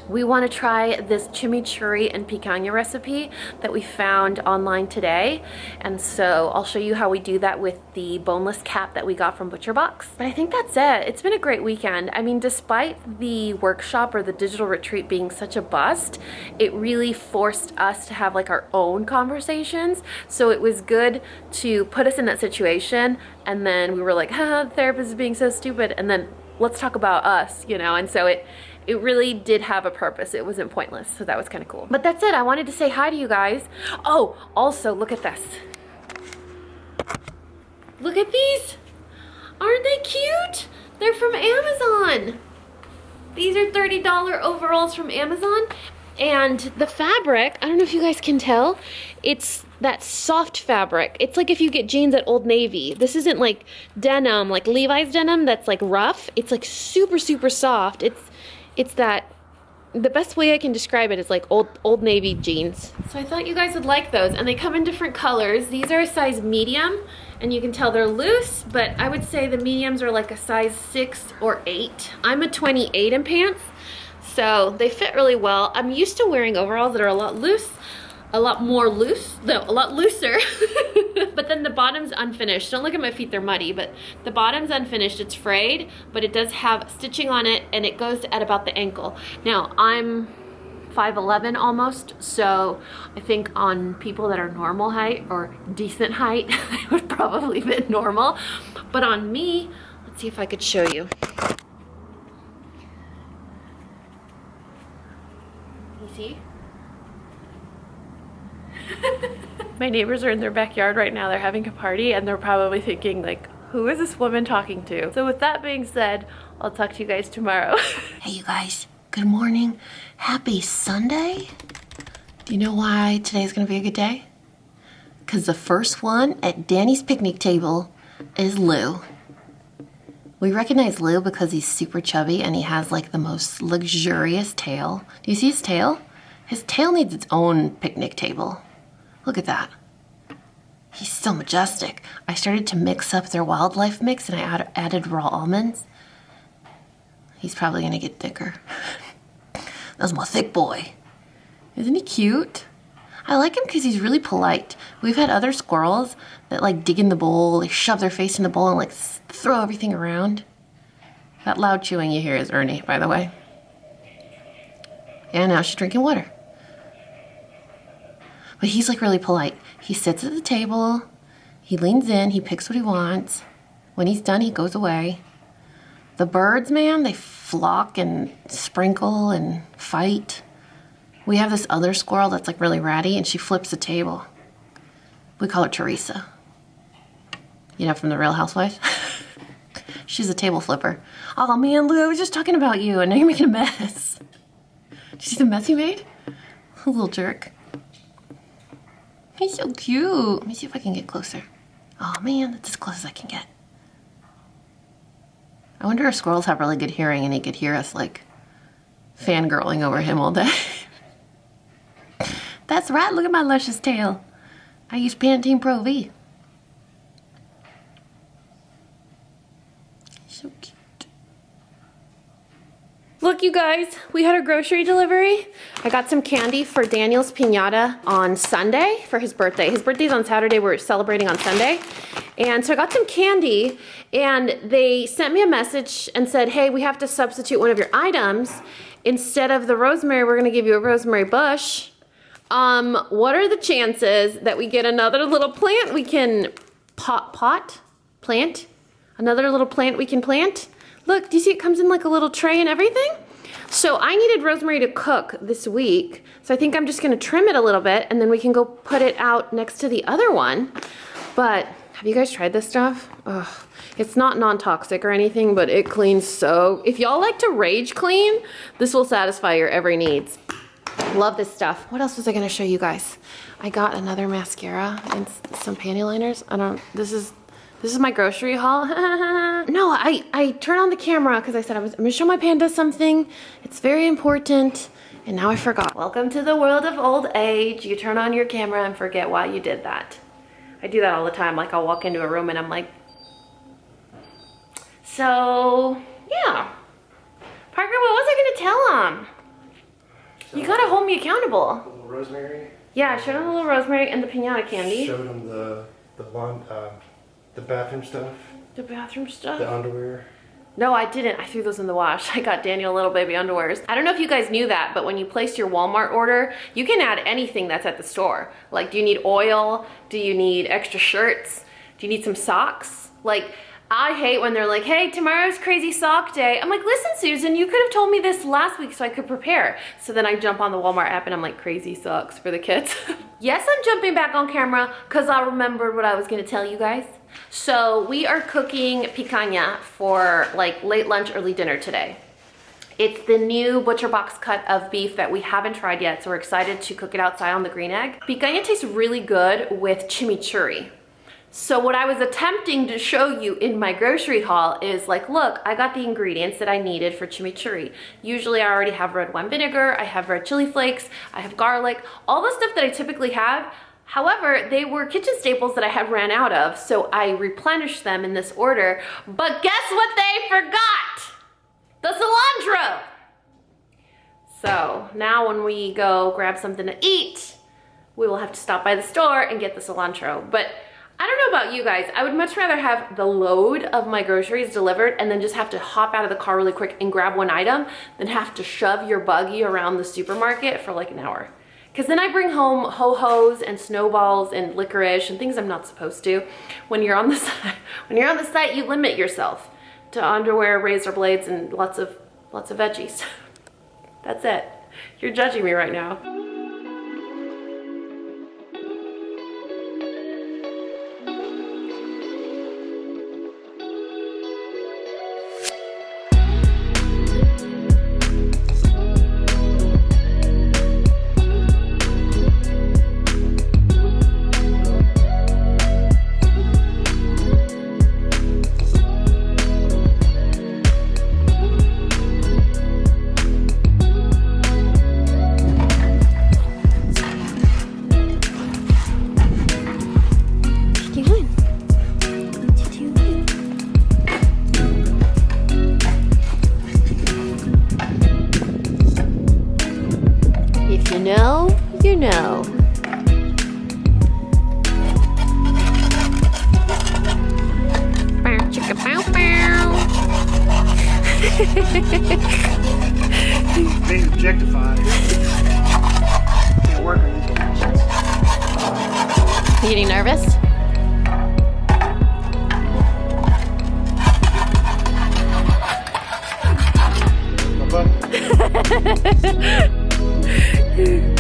S1: We want to try this chimichurri and picanha recipe that we found online today, and so I'll show you how we do that with the boneless cap that we got from Butcher Box. But I think that's it. It's been a great weekend. I mean, despite the workshop or the digital retreat being such a bust, it really forced us to have like our own conversations, so it was good to put us in that situation, and then we were like, the therapist is being so stupid, and then let's talk about us, you know. And so it really did have a purpose. It wasn't pointless, so that was kind of cool. But that's it. I wanted to say hi to you guys. Oh, also, look at this. Look at these. Aren't they cute? They're from Amazon. These are $30 overalls from Amazon. And the fabric, I don't know if you guys can tell, it's that soft fabric. It's like if you get jeans at Old Navy. This isn't like denim, like Levi's denim that's like rough. It's like super, super soft. It's that, the best way I can describe it is like Old Navy jeans. So I thought you guys would like those, and they come in different colors. These are a size medium, and you can tell they're loose, but I would say the mediums are like a size 6 or 8. I'm a 28 in pants, so they fit really well. I'm used to wearing overalls that are a lot looser. But then the bottom's unfinished. Don't look at my feet, they're muddy, but the bottom's unfinished. It's frayed, but it does have stitching on it, and it goes at about the ankle. Now, I'm 5'11" almost, so I think on people that are normal height or decent height, it would probably fit normal. But on me, let's see if I could show you. My neighbors are in their backyard right now. They're having a party and they're probably thinking like, who is this woman talking to? So with that being said, I'll talk to you guys tomorrow. Hey you guys, good morning. Happy Sunday. Do you know why today's gonna be a good day? Because the first one at Danny's picnic table is Lou. We recognize Lou because he's super chubby and he has like the most luxurious tail. Do you see his tail? His tail needs its own picnic table. Look at that. He's so majestic. I started to mix up their wildlife mix and I added raw almonds. He's probably gonna get thicker. That's my thick boy. Isn't he cute? I like him because he's really polite. We've had other squirrels that like dig in the bowl, they shove their face in the bowl and like throw everything around. That loud chewing you hear is Ernie, by the way. And now she's drinking water. But he's like really polite. He sits at the table, he leans in, he picks what he wants. When he's done, he goes away. The birds, man, they flock and sprinkle and fight. We have this other squirrel that's like really ratty and she flips the table. We call her Teresa. You know, from the Real Housewives? She's a table flipper. Oh man, Lou, I was just talking about you and now you're making a mess. Did you see the mess you made? A little jerk. He's so cute. Let me see if I can get closer. Oh man, that's as close as I can get. I wonder if squirrels have really good hearing and he could hear us like fangirling over him all day. That's right, look at my luscious tail. I use Pantene Pro V. So cute. Look you guys, we had a grocery delivery. I got some candy for Daniel's piñata on Sunday for his birthday. His birthday's on Saturday, we're celebrating on Sunday. And so I got some candy and they sent me a message and said, hey, we have to substitute one of your items. Instead of the rosemary, we're gonna give you a rosemary bush. What are the chances that we get another little plant we can plant? Another little plant we can plant? Look, do you see it comes in like a little tray and everything? So I needed rosemary to cook this week. So I think I'm just gonna trim it a little bit and then we can go put it out next to the other one. But have you guys tried this stuff? Ugh. It's not non-toxic or anything, but it cleans so. If y'all like to rage clean, this will satisfy your every needs. Love this stuff. What else was I gonna show you guys? I got another mascara and some panty liners. This is my grocery haul. No, I turned on the camera because I said I'm gonna show my panda something. It's very important. And now I forgot. Welcome to the world of old age. You turn on your camera and forget why you did that. I do that all the time. Like I'll walk into a room and I'm like, so yeah. Parker, what was I gonna tell him? You gotta hold me accountable.
S2: A little rosemary?
S1: Yeah, I showed him the little rosemary and the piñata candy.
S2: Showed him the bathroom stuff.
S1: The bathroom stuff?
S2: The underwear.
S1: No, I didn't. I threw those in the wash. I got Daniel little baby underwears. I don't know if you guys knew that, but when you place your Walmart order, you can add anything that's at the store. Like, do you need oil? Do you need extra shirts? Do you need some socks? Like, I hate when they're like, hey, tomorrow's crazy sock day. I'm like, listen, Susan, you could have told me this last week so I could prepare. So then I jump on the Walmart app and I'm like, crazy socks for the kids. Yes, I'm jumping back on camera because I remembered what I was gonna tell you guys. So we are cooking picanha for like late lunch, early dinner today. It's the new butcher box cut of beef that we haven't tried yet, so we're excited to cook it outside on the green egg. Picanha tastes really good with chimichurri. So what I was attempting to show you in my grocery haul is like, look, I got the ingredients that I needed for chimichurri. Usually I already have red wine vinegar, I have red chili flakes, I have garlic, all the stuff that I typically have. However, they were kitchen staples that I had ran out of, so I replenished them in this order. But guess what they forgot? The cilantro. So now when we go grab something to eat, we will have to stop by the store and get the cilantro. But I don't know about you guys, I would much rather have the load of my groceries delivered and then just have to hop out of the car really quick and grab one item than have to shove your buggy around the supermarket for like an hour. Because then I bring home ho-hos and snowballs and licorice and things I'm not supposed to. When you're on the site, you limit yourself to underwear, razor blades, and lots of veggies. That's it. You're judging me right now.
S2: Being objectified. Can't work on these locations.
S1: You getting nervous?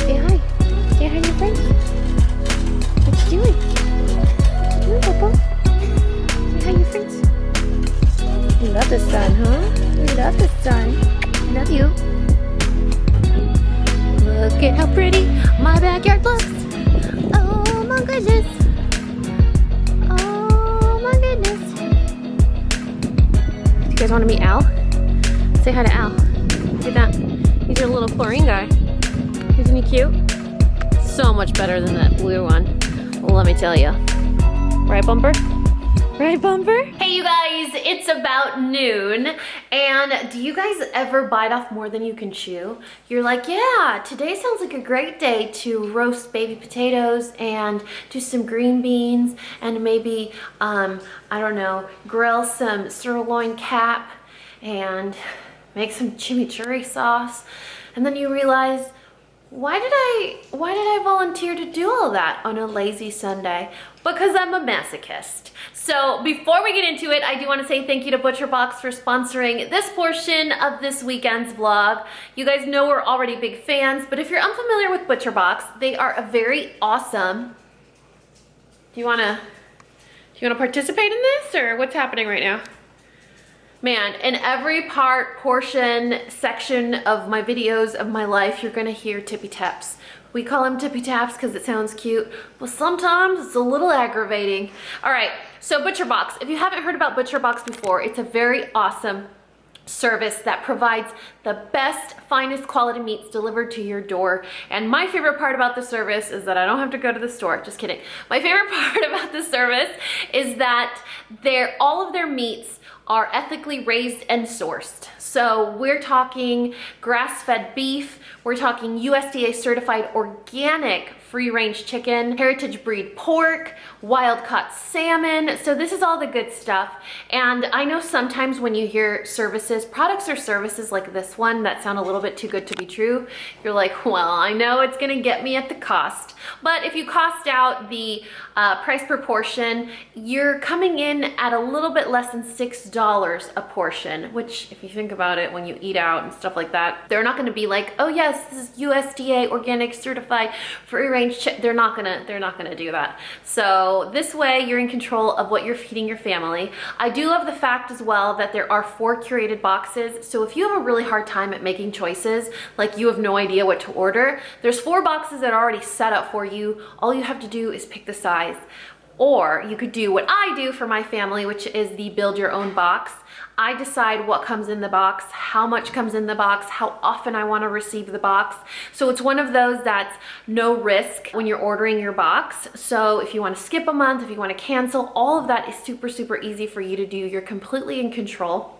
S1: Say hi. Say hi to your friends. What you doing? What you doing, Popo? Say hi to your friends. You love the sun, huh? You love the sun. I love you. Look at how pretty my backyard looks. Oh my goodness. Oh my goodness. Do you guys want to meet Al? Say hi to Al. Look at that. He's your little chlorine guy. Isn't he cute? So much better than that blue one. Well, let me tell you. Right, Bumper? Right, Bumper? Hey, you guys, it's about noon. And do you guys ever bite off more than you can chew? You're like, yeah, today sounds like a great day to roast baby potatoes and do some green beans and maybe, I don't know, grill some sirloin cap and make some chimichurri sauce. And then you realize, why did I volunteer to do all that on a lazy Sunday? Because I'm a masochist. So before we get into it, I do want to say thank you to ButcherBox for sponsoring this portion of this weekend's vlog. You guys know we're already big fans, but if you're unfamiliar with ButcherBox, they are a very awesome. Do you want to participate in this, or what's happening right now? Man, in every portion, section of my videos of my life, you're gonna hear tippy taps. We call them tippy taps because it sounds cute, but sometimes it's a little aggravating. All right, so ButcherBox. If you haven't heard about ButcherBox before, it's a very awesome service that provides the best, finest quality meats delivered to your door. And my favorite part about the service is that I don't have to go to the store. Just kidding. My favorite part about the service is that all of their meats are ethically raised and sourced. So we're talking grass-fed beef, we're talking USDA certified organic free-range chicken, heritage breed pork, wild-caught salmon. So this is all the good stuff. And I know sometimes when you hear products or services like this one that sound a little bit too good to be true, you're like, well, I know it's gonna get me at the cost. But if you cost out the price per portion, you're coming in at a little bit less than $6 a portion, which if you think about it, when you eat out and stuff like that, they're not gonna be like, oh yes, this is USDA organic certified free-range chicken. They're not gonna do that. So this way you're in control of what you're feeding your family. I do love the fact as well that there are 4 curated boxes. So if you have a really hard time at making choices, like you have no idea what to order, there's 4 boxes that are already set up for you. All you have to do is pick the size. Or you could do what I do for my family, which is the build your own box. I decide what comes in the box, how much comes in the box, how often I want to receive the box. So it's one of those that's no risk when you're ordering your box. So if you want to skip a month, if you want to cancel, all of that is super, super easy for you to do. You're completely in control.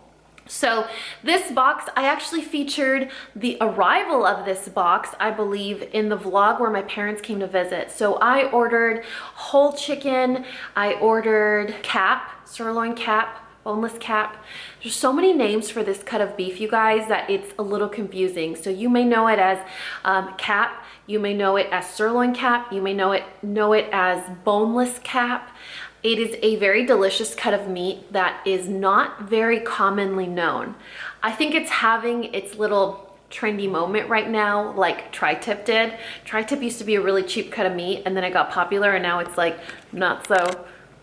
S1: So this box, I actually featured the arrival of this box, I believe, in the vlog where my parents came to visit. So I ordered whole chicken, I ordered cap, sirloin cap, boneless cap. There's so many names for this cut of beef, you guys, that it's a little confusing. So you may know it as cap, you may know it as sirloin cap, you may know it as boneless cap. It is a very delicious cut of meat that is not very commonly known. I think it's having its little trendy moment right now, like tri-tip did. Tri-tip used to be a really cheap cut of meat, and then it got popular, and now it's like not so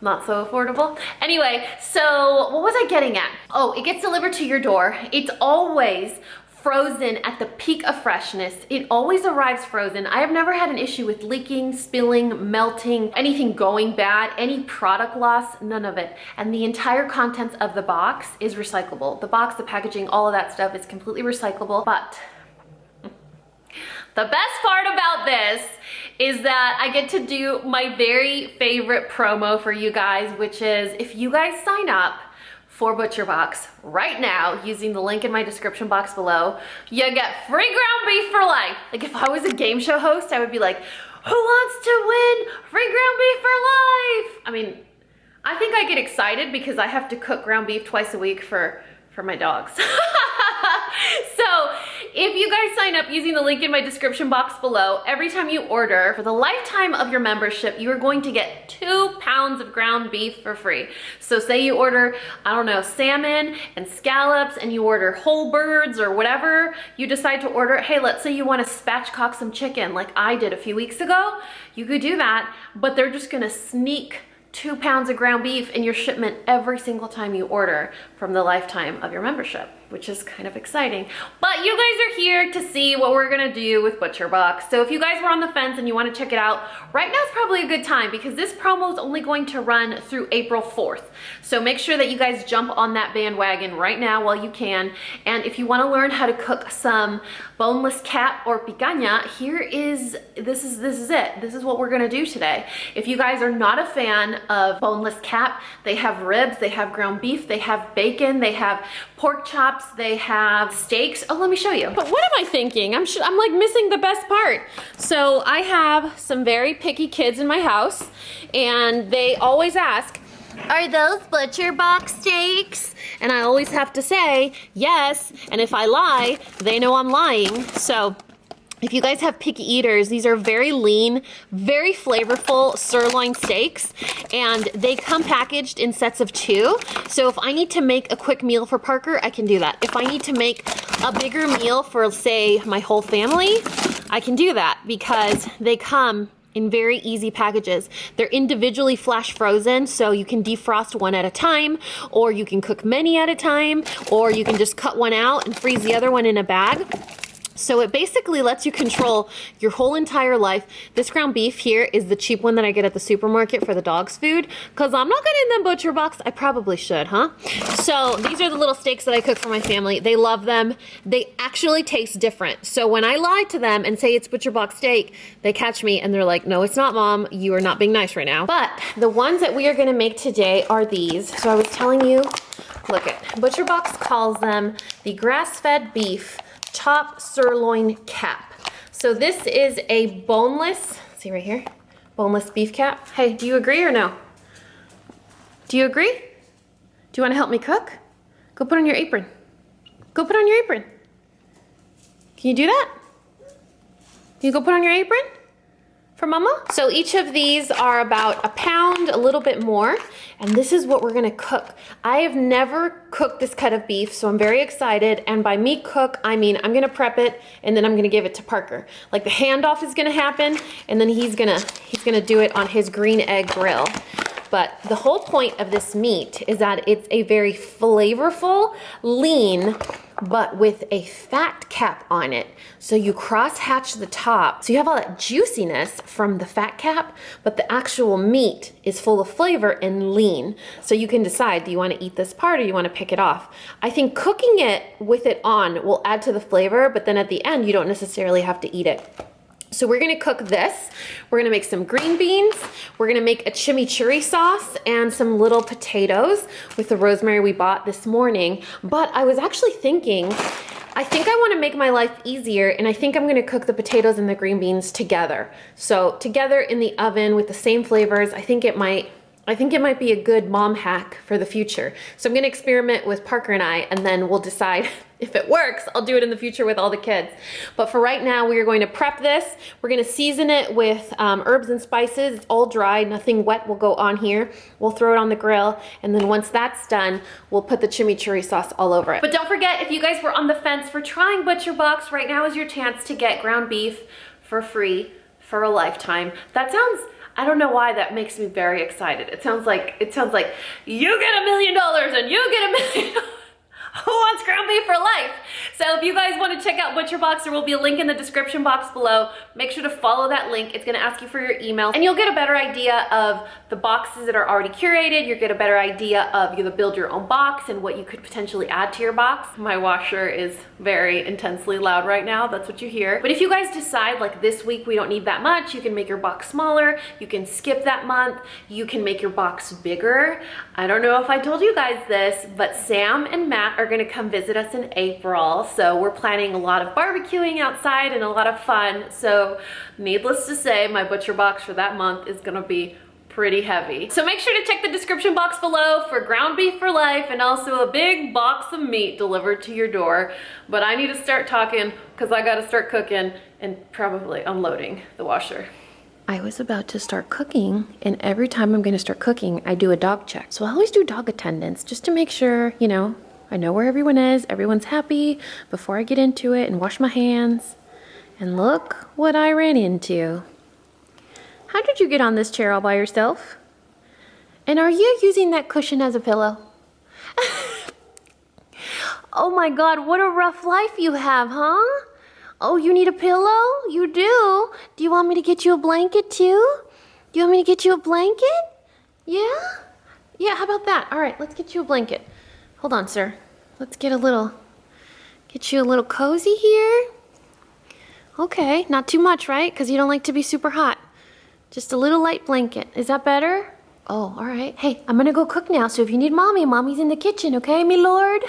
S1: affordable. Anyway, so what was I getting at? Oh, it gets delivered to your door. It's always frozen at the peak of freshness. It always arrives frozen. I have never had an issue with leaking, spilling, melting, anything going bad, any product loss, none of it. And the entire contents of the box is recyclable. The box, the packaging, all of that stuff is completely recyclable. But the best part about this is that I get to do my very favorite promo for you guys, which is if you guys sign up for ButcherBox right now using the link in my description box below, you get free ground beef for life. Like if I was a game show host, I would be like, who wants to win free ground beef for life? I mean, I think I get excited because I have to cook ground beef twice a week for for my dogs. So if you guys sign up using the link in my description box below, every time you order, for the lifetime of your membership, you are going to get 2 pounds of ground beef for free. So say you order, I don't know, salmon and scallops, and you order whole birds or whatever you decide to order. Hey, let's say you want to spatchcock some chicken like I did a few weeks ago. You could do that, but they're just gonna sneak 2 pounds of ground beef in your shipment every single time you order from the lifetime of your membership, which is kind of exciting. But you guys are here to see what we're gonna do with ButcherBox. So if you guys were on the fence and you wanna check it out, right now is probably a good time because this promo is only going to run through April 4th. So make sure that you guys jump on that bandwagon right now while you can. And if you wanna learn how to cook some boneless cap or picanha, this is it. This is what we're gonna do today. If you guys are not a fan of boneless cap, they have ribs, they have ground beef, they have bacon, they have pork chops, they have steaks. Oh, let me show you. But what am I thinking? I'm like missing the best part. So I have some very picky kids in my house, and they always ask, are those ButcherBox steaks? And I always have to say yes, and if I lie, they know I'm lying. So if you guys have picky eaters, these are very lean, very flavorful sirloin steaks, and they come packaged in sets of 2. So if I need to make a quick meal for Parker, I can do that. If I need to make a bigger meal for, say, my whole family, I can do that because they come in very easy packages. They're individually flash frozen, so you can defrost one at a time, or you can cook many at a time, or you can just cut one out and freeze the other one in a bag. So it basically lets you control your whole entire life. This ground beef here is the cheap one that I get at the supermarket for the dog's food, because I'm not getting them ButcherBox. I probably should, huh? So these are the little steaks that I cook for my family. They love them. They actually taste different. So when I lie to them and say it's ButcherBox steak, they catch me and they're like, no, it's not, Mom. You are not being nice right now. But the ones that we are gonna make today are these. So I was telling you, look at, ButcherBox calls them the grass-fed beef top sirloin cap. So this is a boneless, see right here, boneless beef cap. Hey, do you agree or no? Do you agree? Do you want to help me cook? Go put on your apron. Go put on your apron. Can you do that? Can you go put on your apron for Mama? So each of these are about 1 pound, a little bit more, and this is what we're gonna cook. I have never cooked this cut of beef, so I'm very excited, and by me cook, I mean I'm gonna prep it, and then I'm gonna give it to Parker. Like the handoff is gonna happen, and then he's gonna do it on his green egg grill. But the whole point of this meat is that it's a very flavorful, lean, but with a fat cap on it. So you cross hatch the top. So you have all that juiciness from the fat cap, but the actual meat is full of flavor and lean. So you can decide, do you want to eat this part or you want to pick it off? I think cooking it with it on will add to the flavor, but then at the end, you don't necessarily have to eat it. So we're gonna cook this. We're gonna make some green beans. We're gonna make a chimichurri sauce and some little potatoes with the rosemary we bought this morning. But I was actually thinking, I think I wanna make my life easier, and I think I'm gonna cook the potatoes and the green beans together. So together in the oven with the same flavors, I think it might be a good mom hack for the future. So I'm gonna experiment with Parker and I, and then we'll decide if it works. I'll do it in the future with all the kids. But for right now, we are going to prep this. We're gonna season it with herbs and spices. It's all dry, nothing wet will go on here. We'll throw it on the grill, and then once that's done, we'll put the chimichurri sauce all over it. But don't forget, if you guys were on the fence for trying ButcherBox, right now is your chance to get ground beef for free for a lifetime. That sounds, I don't know why that makes me very excited. It sounds like you get $1 million and you get $1 million. Who wants ground beef for life? So if you guys want to check out ButcherBox, there will be a link in the description box below. Make sure to follow that link. It's going to ask you for your email, and you'll get a better idea of the boxes that are already curated. You'll get a better idea of you build your own box and what you could potentially add to your box. My washer is very intensely loud right now. That's what you hear. But if you guys decide like this week we don't need that much, you can make your box smaller. You can skip that month. You can make your box bigger. I don't know if I told you guys this, but Sam and Matt are going to come visit us in April. So we're planning a lot of barbecuing outside and a lot of fun. So needless to say, my ButcherBox for that month is going to be pretty heavy. So make sure to check the description box below for ground beef for life and also a big box of meat delivered to your door. But I need to start talking because I gotta start cooking and probably unloading the washer. I was about to start cooking, and every time I'm gonna start cooking, I do a dog check. So I always do dog attendance just to make sure, you know, I know where everyone is, everyone's happy before I get into it and wash my hands. And look what I ran into. How did you get on this chair all by yourself? And are you using that cushion as a pillow? Oh my God, what a rough life you have, huh? Oh, you need a pillow? You do? Do you want me to get you a blanket too? Do you want me to get you a blanket? Yeah? Yeah, how about that? All right, let's get you a blanket. Hold on, sir. Let's get you a little cozy here. Okay, not too much, right? Because you don't like to be super hot. Just a little light blanket. Is that better? Oh, all right. Hey, I'm gonna go cook now, so if you need mommy, mommy's in the kitchen, okay, me lord?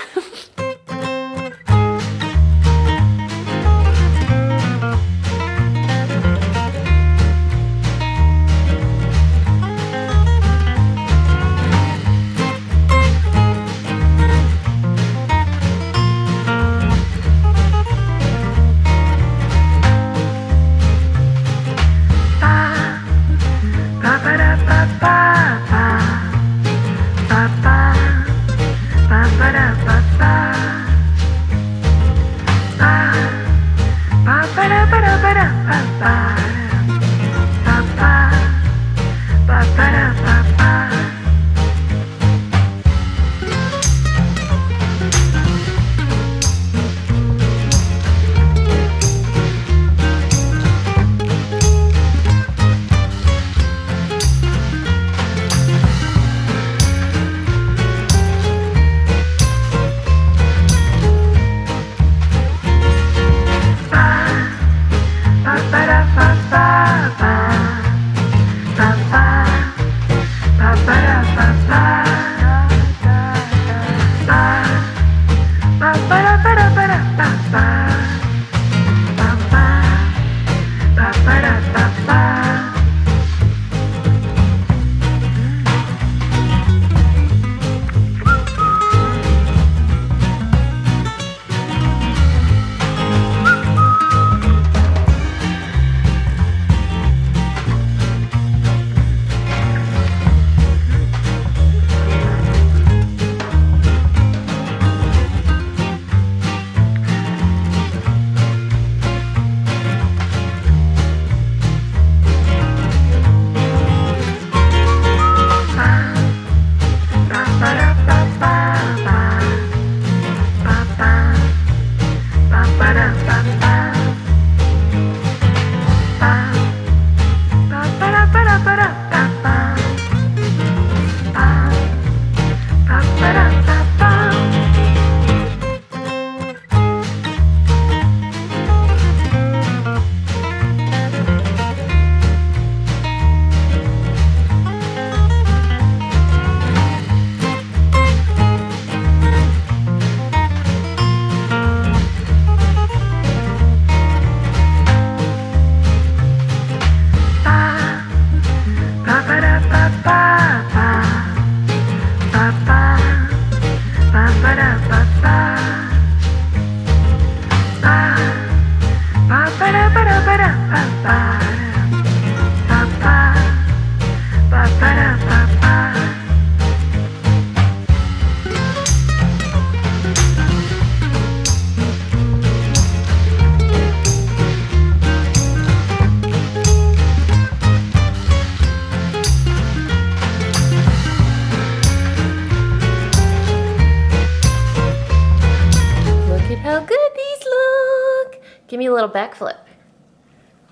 S1: Give me a little backflip.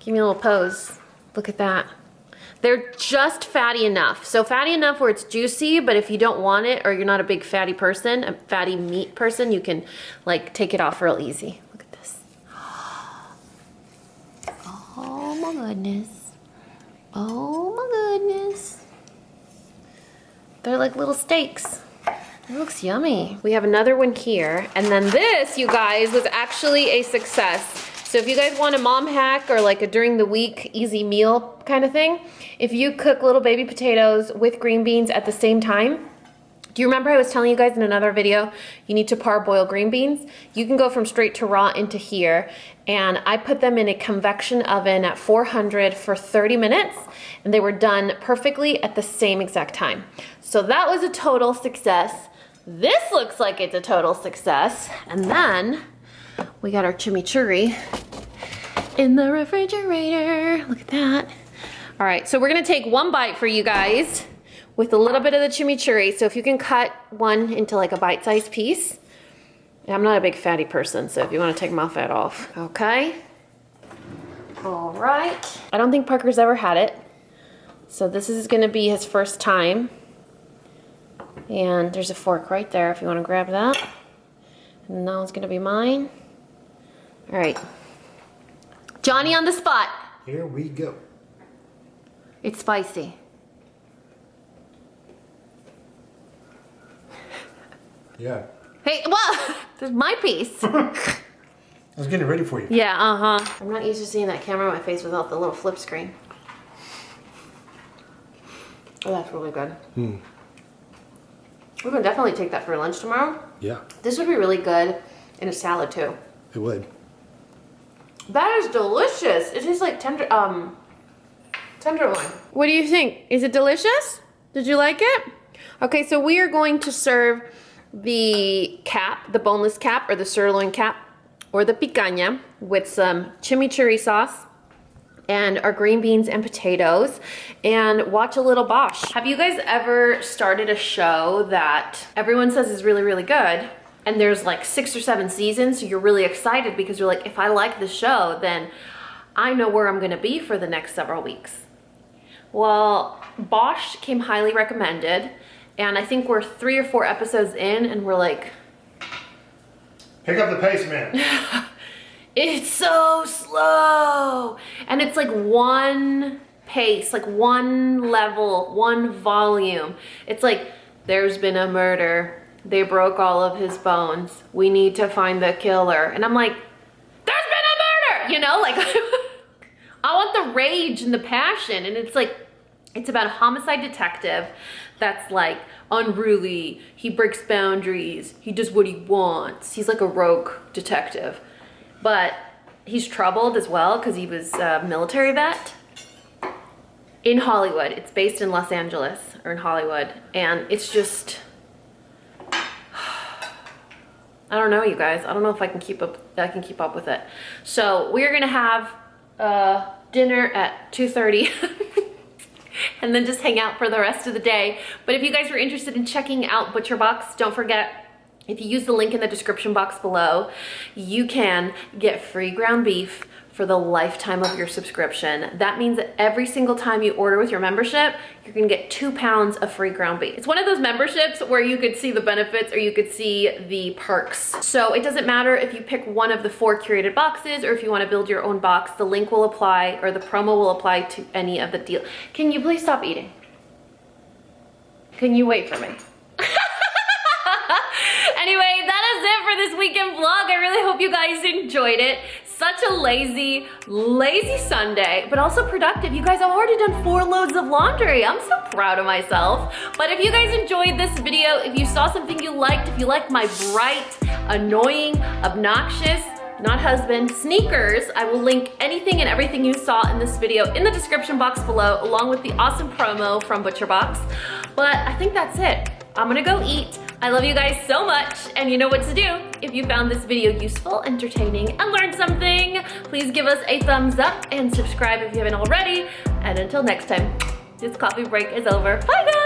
S1: Give me a little pose. Look at that. They're just fatty enough. So fatty enough where it's juicy, but if you don't want it or you're not a big fatty person, a fatty meat person, you can like take it off real easy. Look at this. Oh my goodness. Oh my goodness. They're like little steaks. It looks yummy. We have another one here. And then this, you guys, was actually a success. So if you guys want a mom hack or like a during the week easy meal kind of thing, if you cook little baby potatoes with green beans at the same time, do you remember I was telling you guys in another video, you need to parboil green beans? You can go from straight to raw into here, and I put them in a convection oven at 400 for 30 minutes, and they were done perfectly at the same exact time. So that was a total success. This looks like it's a total success. And then we got our chimichurri in the refrigerator. Look at that. All right, so we're gonna take one bite for you guys with a little bit of the chimichurri. So if you can cut one into like a bite-sized piece. I'm not a big fatty person, so if you want to take my fat off, okay? All right. I don't think Parker's ever had it, so this is gonna be his first time. And there's a fork right there if you want to grab that. And that one's gonna be mine. All right. Johnny on the spot.
S2: Here we go.
S1: It's spicy.
S2: Yeah.
S1: Hey, well, this is my piece.
S2: I was getting it ready for you.
S1: Yeah, I'm not used to seeing that camera on my face without the little flip screen. Oh, that's really good. We can definitely take that for lunch tomorrow.
S2: Yeah.
S1: This would be really good in a salad too.
S2: It would.
S1: That is delicious. It tastes like tenderloin. What do you think? Is it delicious? Did you like it? Okay, so we are going to serve the cap, the boneless cap, or the sirloin cap, or the picanha with some chimichurri sauce and our green beans and potatoes, and watch a little Bosch. Have you guys ever started a show that everyone says is really, really good, and there's like 6 or 7 seasons, so you're really excited because you're like, if I like the show, then I know where I'm gonna be for the next several weeks. Well, Bosch came highly recommended, and I think we're 3 or 4 episodes in, and we're like,
S2: pick up the pace, man.
S1: it's so slow. And it's like one pace, like one level, one volume. It's like, there's been a murder. They broke all of his bones. We need to find the killer. And I'm like, there's been a murder! You know, like, I want the rage and the passion. And it's like, it's about a homicide detective that's like unruly. He breaks boundaries. He does what he wants. He's like a rogue detective. But he's troubled as well because he was a military vet in Hollywood. It's based in Los Angeles or in Hollywood. And it's just, I don't know, you guys. I don't know if I can keep up with it. So we're gonna have dinner at 2:30 and then just hang out for the rest of the day. But if you guys are interested in checking out ButcherBox, don't forget, if you use the link in the description box below, you can get free ground beef for the lifetime of your subscription. That means that every single time you order with your membership, you're gonna get 2 pounds of free ground beef. It's one of those memberships where you could see the benefits or you could see the perks. So it doesn't matter if you pick one of the 4 curated boxes or if you wanna build your own box, the link will apply, or the promo will apply to any of the deals. Can you please stop eating? Can you wait for me? Anyway, that is it for this weekend vlog. I really hope you guys enjoyed it. Such a lazy Sunday, but also productive. You guys have already done 4 loads of laundry. I'm so proud of myself. But if you guys enjoyed this video, if you saw something you liked, if you like my bright, annoying, obnoxious, not husband, sneakers, I will link anything and everything you saw in this video in the description box below, along with the awesome promo from ButcherBox. But I think that's it. I'm gonna go eat. I love you guys so much, and you know what to do. If you found this video useful, entertaining, and learned something, please give us a thumbs up and subscribe if you haven't already. And until next time, this coffee break is over. Bye guys!